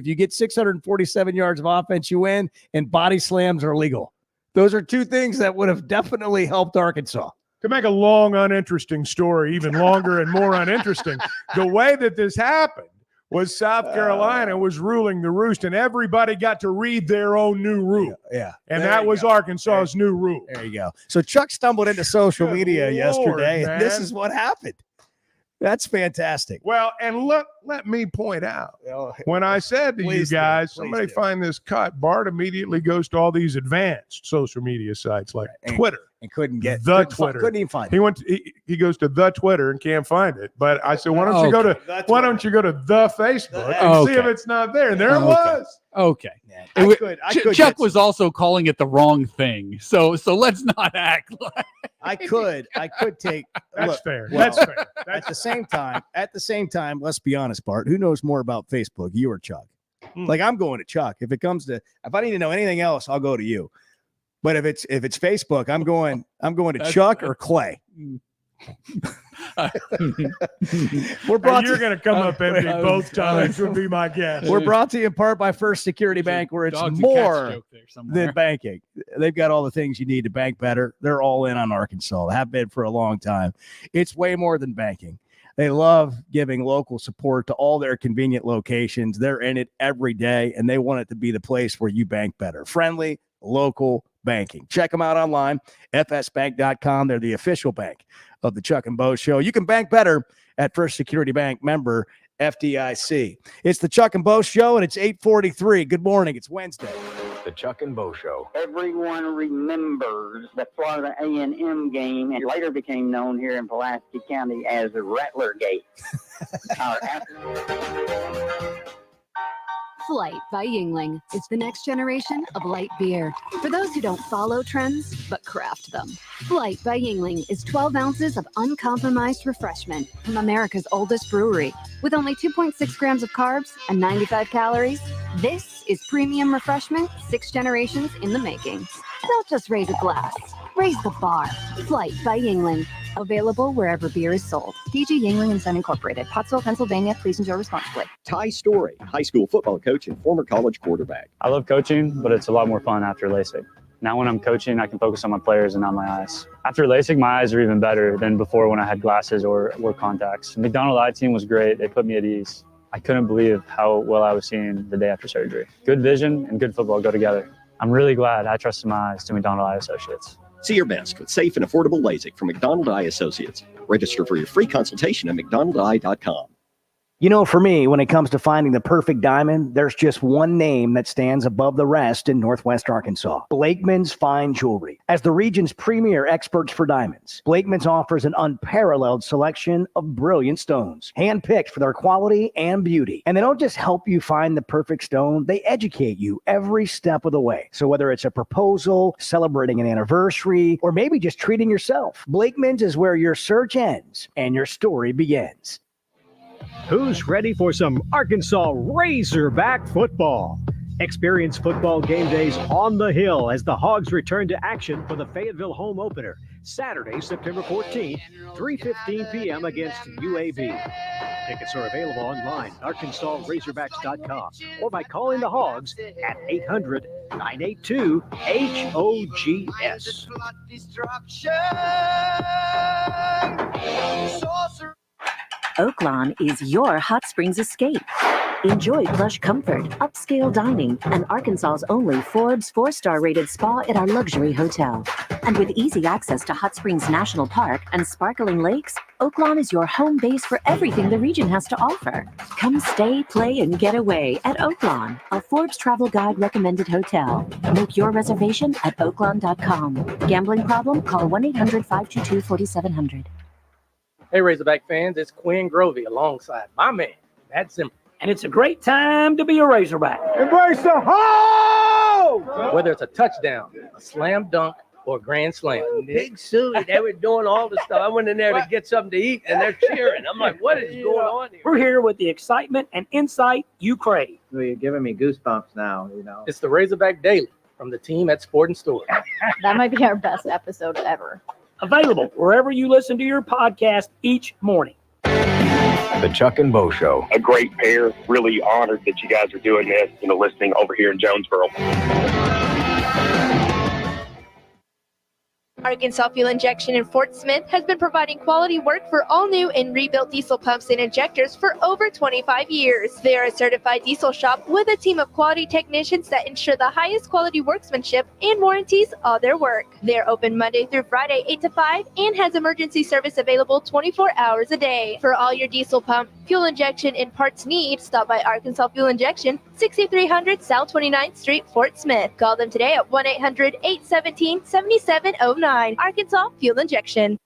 you get 647 yards of offense, you win, and body slams are legal. Those are two things that would have definitely helped Arkansas. To make a long, uninteresting story even longer and more uninteresting, the way that this happened was South Carolina was ruling the roost, and everybody got to read their own new rule. Yeah. And that was Arkansas's new rule. There you go. So Chuck stumbled into social media yesterday, and this is what happened. That's fantastic. Well, and let me point out, when I said to you guys, somebody find this cut, Bart immediately goes to all these advanced social media sites like Twitter. And couldn't get the Twitter. Couldn't even find it. He goes to the Twitter and can't find it. But I said, why don't you go to the Facebook and see if it's not there? And there it was. Okay. Yeah, Chuck was also calling it the wrong thing. So let's not act like I could take that's fair. That's fair. At the same time, let's be honest, Bart. Who knows more about Facebook, you or Chuck? Like I'm going to Chuck. If I need to know anything else, I'll go to you. But if it's Facebook, I'm going to Chuck or Clay. You're going to come up empty both times would be my guess. We're brought to you in part by First Security Bank, where it's more than banking. They've got all the things you need to bank better. They're all in on Arkansas. They have been for a long time. It's way more than banking. They love giving local support to all their convenient locations. They're in it every day, and they want it to be the place where you bank better. Friendly, local banking. Check them out online, fsbank.com. They're the official bank of the Chuck and Bo Show. You can bank better at First Security Bank, member FDIC. It's the Chuck and Bo Show, and it's 8:43. Good morning. It's Wednesday. The Chuck and Bo Show. Everyone remembers the Florida A&M game, and later became known here in Pulaski County as the Rattler Gate. Flight by Yingling is the next generation of light beer. For those who don't follow trends, but craft them. Flight by Yingling is 12 ounces of uncompromised refreshment from America's oldest brewery. With only 2.6 grams of carbs and 95 calories, this is premium refreshment 6 generations in the making. Don't just raise a glass, raise the bar. Flight by Yingling. Available wherever beer is sold. DG Yingling & Son Incorporated, Pottsville, Pennsylvania. Please enjoy responsibly. Ty Story, high school football coach and former college quarterback. I love coaching, but it's a lot more fun after LASIK. Now when I'm coaching, I can focus on my players and not my eyes. After LASIK, my eyes are even better than before when I had glasses or wore contacts. The McDonald Eye Team was great. They put me at ease. I couldn't believe how well I was seeing the day after surgery. Good vision and good football go together. I'm really glad I trusted my eyes to McDonald Eye Associates. See your best with safe and affordable LASIK from McDonald Eye Associates. Register for your free consultation at mcdonaldeye.com. You know, for me, when it comes to finding the perfect diamond, there's just one name that stands above the rest in Northwest Arkansas: Blakeman's Fine Jewelry. As the region's premier experts for diamonds, Blakeman's offers an unparalleled selection of brilliant stones, handpicked for their quality and beauty. And they don't just help you find the perfect stone, they educate you every step of the way. So whether it's a proposal, celebrating an anniversary, or maybe just treating yourself, Blakeman's is where your search ends and your story begins. Who's ready for some Arkansas Razorback football? Experience football game days on the Hill as the Hogs return to action for the Fayetteville home opener, Saturday, September 14th, 3:15 p.m. against UAB. Tickets are available online at arkansasrazorbacks.com or by calling the Hogs at 800-982-HOGS. Oaklawn is your hot springs escape. Enjoy plush comfort, upscale dining, and Arkansas's only Forbes 4-star rated spa at our luxury hotel. And with easy access to Hot Springs National Park and sparkling lakes, Oaklawn is your home base for everything the region has to offer. Come stay, play, and get away at Oaklawn, a Forbes Travel Guide recommended hotel. Make your reservation at oaklawn.com. Gambling problem? Call 1-800-522-4700. Hey, Razorback fans, it's Quinn Grovey alongside my man, Matt Zimmer. And it's a great time to be a Razorback. Embrace the hole! Whether it's a touchdown, a slam dunk, or a grand slam. Big Sully, they were doing all the stuff. I went in there to get something to eat, and they're cheering. I'm like, what is going on here? We're here with the excitement and insight you crave. Well, you're giving me goosebumps now, you know. It's the Razorback Daily from the team at Sport and Store. That might be our best episode ever. Available wherever you listen to your podcast each morning. The Chuck and Bo Show. A great pair. Really honored that you guys are doing this, listening over here in Jonesboro. Arkansas Fuel Injection in Fort Smith has been providing quality work for all new and rebuilt diesel pumps and injectors for over 25 years. They are a certified diesel shop with a team of quality technicians that ensure the highest quality workmanship and warranties all their work. They're open Monday through Friday 8 to 5 and has emergency service available 24 hours a day. For all your diesel pump, fuel injection, and parts needs, stop by Arkansas Fuel Injection, 6300 South 29th Street, Fort Smith. Call them today at 1-800-817-7709. Arkansas Fuel Injection.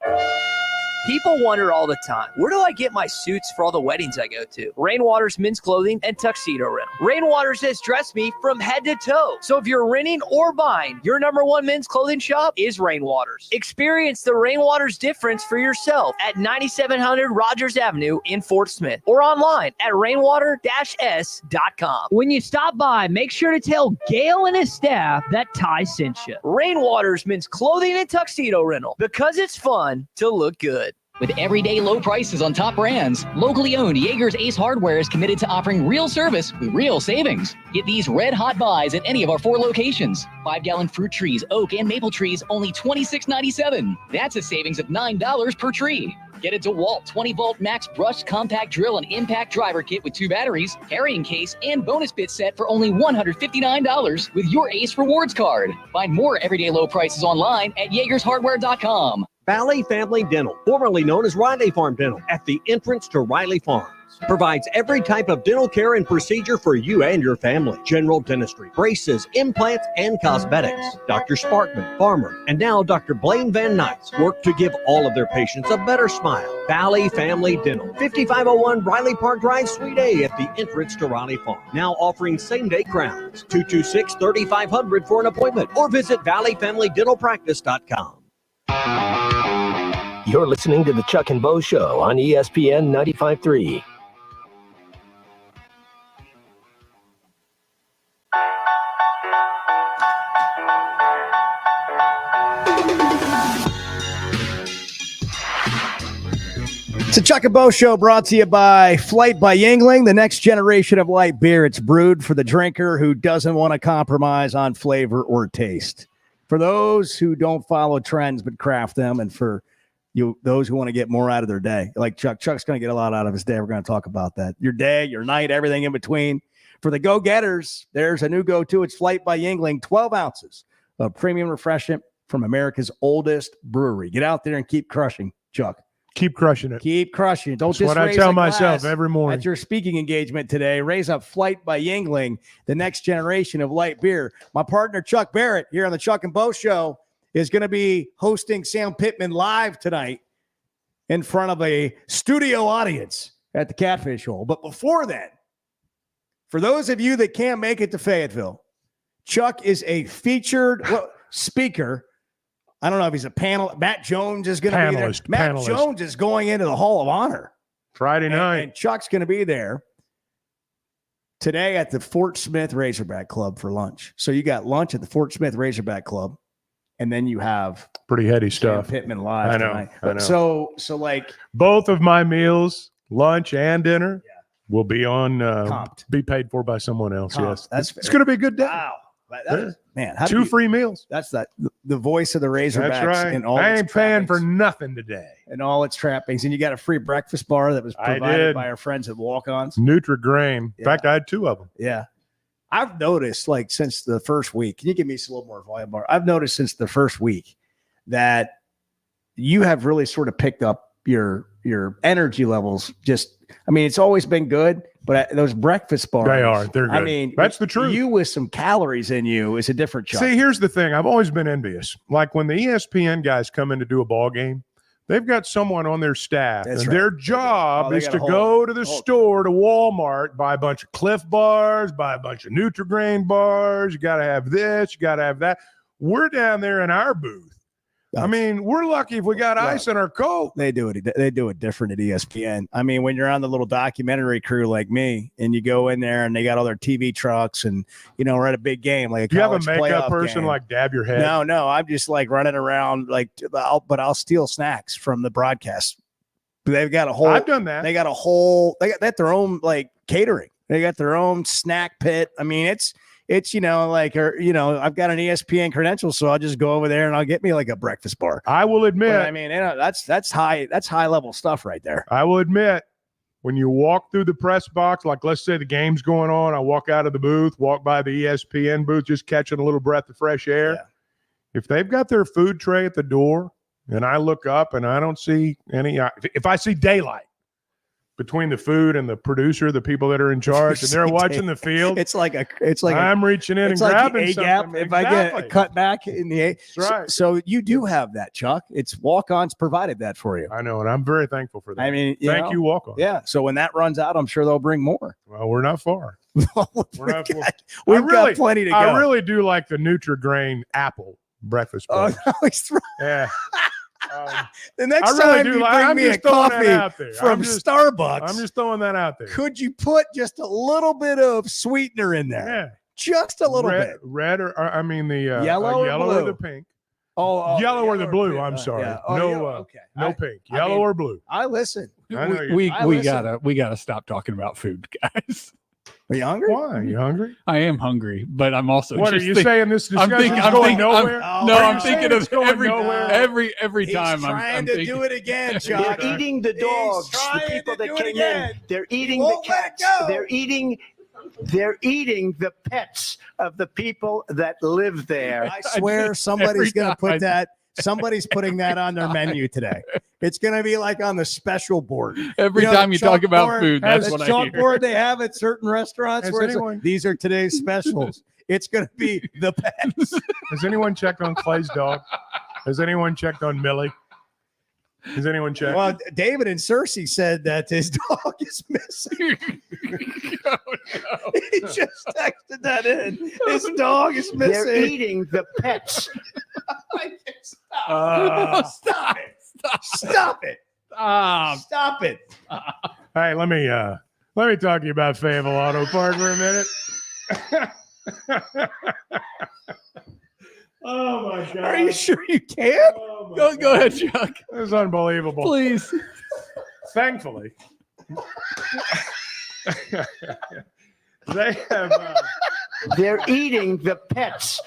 People wonder all the time, where do I get my suits for all the weddings I go to? Rainwater's Men's Clothing and Tuxedo Rental. Rainwater's has dressed me from head to toe. So if you're renting or buying, your #1 men's clothing shop is Rainwater's. Experience the Rainwater's difference for yourself at 9700 Rogers Avenue in Fort Smith or online at rainwater-s.com. When you stop by, make sure to tell Gail and his staff that Ty sent you. Rainwater's Men's Clothing and Tuxedo Rental, because it's fun to look good. With everyday low prices on top brands, locally owned Jaeger's Ace Hardware is committed to offering real service with real savings. Get these red hot buys at any of our 4 locations. 5-gallon fruit trees, oak and maple trees, only $26.97. That's a savings of $9 per tree. Get a DeWalt 20-volt max brushed compact drill and impact driver kit with 2 batteries, carrying case, and bonus bit set for only $159 with your Ace Rewards card. Find more everyday low prices online at JaegersHardware.com. Valley Family Dental, formerly known as Riley Farm Dental, at the entrance to Riley Farms, provides every type of dental care and procedure for you and your family. General dentistry, braces, implants, and cosmetics. Dr. Sparkman, Farmer, and now Dr. Blaine Van Nuys work to give all of their patients a better smile. Valley Family Dental, 5501 Riley Park Drive, Suite A at the entrance to Riley Farm. Now offering same-day crowns. 226-3500 for an appointment or visit valleyfamilydentalpractice.com. You're listening to the Chuck and Bo Show on ESPN 95.3. It's a Chuck and Bo Show brought to you by Flight by Yingling, the next generation of light beer. It's brewed for the drinker who doesn't want to compromise on flavor or taste. For those who don't follow trends but craft them, and for those who want to get more out of their day, like Chuck. Chuck's going to get a lot out of his day. We're going to talk about that. Your day, your night, everything in between. For the go-getters, there's a new go-to. It's Flight by Yingling, 12 ounces of premium refreshment from America's oldest brewery. Get out there and keep crushing, Chuck. Keep crushing it. Keep crushing it. Don't That's just what I raise tell a myself glass every morning. at your speaking engagement today. Raise up Flight by Yingling, the next generation of light beer. My partner, Chuck Barrett, here on the Chuck and Bo Show, is going to be hosting Sam Pittman live tonight in front of a studio audience at the Catfish Hole. But before then, for those of you that can't make it to Fayetteville, Chuck is a featured speaker. I don't know if he's a panel. Matt Jones is going to be there. Matt Jones is going into the Hall of Honor Friday night. And Chuck's going to be there today at the Fort Smith Razorback Club for lunch. So you got lunch at the Fort Smith Razorback Club, and then you have pretty heady stuff. Sam Pittman live tonight. I know. So like both of my meals, lunch and dinner, will be on be paid for by someone else. Comped. Yes, it's going to be a good day. Wow. That is, man, two free meals. That's the voice of the Razorbacks. That's right. In all I its ain't paying trappings. for nothing today. And all its trappings. And you got a free breakfast bar that was provided by our friends at Walk-Ons. Nutri-Grain. In fact, I had 2 of them. Yeah. I've noticed, like, since the first week, can you give me a little more volume bar? I've noticed since the first week that you have really sort of picked up your energy levels. It's always been good, but those breakfast bars. They're good. That's the truth. You with some calories in you is a different Chuck. See, here's the thing. I've always been envious. Like when the ESPN guys come in to do a ball game, they've got someone on their staff, and their job is to go to the store, to Walmart, buy a bunch of Cliff bars, buy a bunch of Nutri-Grain bars. You got to have this, you got to have that. We're down there in our booth. We're lucky if we got ice in our Coke. They do it. They do it different at ESPN. When you're on the little documentary crew like me, and you go in there and they got all their TV trucks, and we're at a big game, like a do you have a college makeup playoff person game. like dab your head? No. I'm just like running around, but I'll steal snacks from the broadcast. They've got a whole. I've done that. They got a whole. They got their own catering. They got their own snack pit. It's I've got an ESPN credential, so I'll just go over there and I'll get me like a breakfast bar. I will admit, that's high level stuff right there. I will admit, when you walk through the press box, like let's say the game's going on, I walk out of the booth, walk by the ESPN booth, just catching a little breath of fresh air. Yeah. If they've got their food tray at the door and I look up and I don't see any, if I see daylight between the food and the producer, the people that are in charge, and they're watching the field. It's like I'm reaching in and grabbing something. If I get a cut back in the A. That's right. So you do have that, Chuck. It's Walk-Ons provided that for you. I know, and I'm very thankful for that. Thank you, Walk-On. Yeah. So when that runs out, I'm sure they'll bring more. Well, we're not far. We've got plenty to go. I really do like the Nutri-Grain apple breakfast bar. Oh, no, yeah. The next I really time do you like, bring I'm me just a throwing that out coffee there. from Starbucks, I'm just throwing that out there. Could you put just a little bit of sweetener in there? Yeah. Just a little bit. Red or the yellow or the pink. Yellow or the blue. I'm sorry. Yeah. No pink. Yellow or blue. I listen. We gotta stop talking about food, guys. Are you hungry? Why? Are you hungry? I am hungry, but I'm also. What are you saying? This discussion is going nowhere? I'm thinking of every He's time I'm trying to do it again, Chuck. They're eating the dogs, the people that came in. They're eating the cats. They're eating the pets of the people that live there. I swear somebody's going to put that. Somebody's putting that on their menu today. It's going to be like on the special board. Every time you talk about food, that's what I hear. Chalkboard they have at certain restaurants where it's like, these are today's specials. It's going to be the pets. Has anyone checked on Clay's dog? Has anyone checked on Millie? Has anyone checked? Well, David and Cersei said that his dog is missing. No. He just texted that in. His dog is missing. They're eating the pets. Stop it. Stop it. Stop it. Hey, let me talk to you about Fayetteville Auto Park for a minute. Oh my God! Are you sure you can? Go ahead, Chuck. This is unbelievable. Please. Thankfully, they have. They're eating the pets.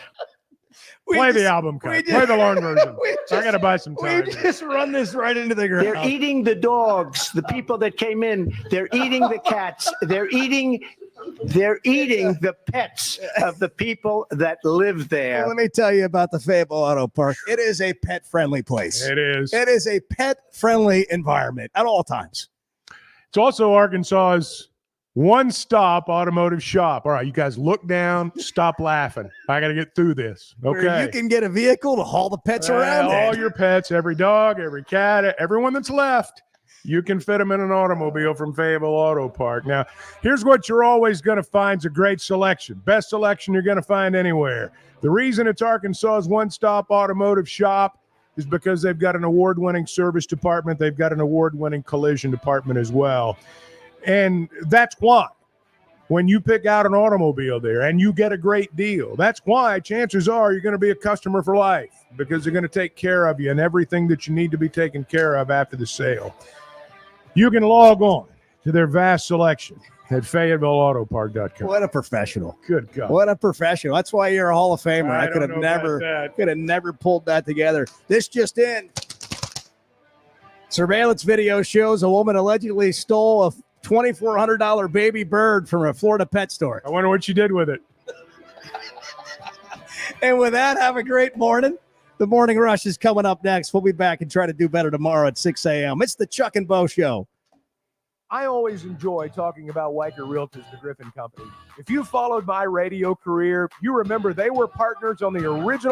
Play the album cut. Play the long version. I got to buy some time. We just run this right into the ground. They're eating the dogs, the people that came in. They're eating the cats. They're eating They're eating the pets of the people that live there. Well, let me tell you about the Fayetteville Auto Park. It is a pet-friendly place. It is. It is a pet-friendly environment at all times. It's also Arkansas's one-stop automotive shop. All right, you guys look down, stop laughing. I got to get through this. Okay. Where you can get a vehicle to haul the pets around. All your pets, every dog, every cat, everyone that's left, you can fit them in an automobile from Fayetteville Auto Park. Now, here's what you're always going to find is a great selection. Best selection you're going to find anywhere. The reason it's Arkansas's one-stop automotive shop is because they've got an award-winning service department. They've got an award-winning collision department as well. And that's why when you pick out an automobile there and you get a great deal, that's why chances are you're going to be a customer for life because they're going to take care of you and everything that you need to be taken care of after the sale. You can log on to their vast selection at FayettevilleAutoPark.com. What a professional. Good God. What a professional. That's why you're a Hall of Famer. I could have never pulled that together. This just in. Surveillance video shows a woman allegedly stole a $2,400 baby bird from a Florida pet store. I wonder what she did with it. And with that, have a great morning. The Morning Rush is coming up next. We'll be back and try to do better tomorrow at 6 a.m. It's the Chuck and Bo Show. I always enjoy talking about Weicker Realtors, the Griffin Company. If you followed my radio career, you remember they were partners on the original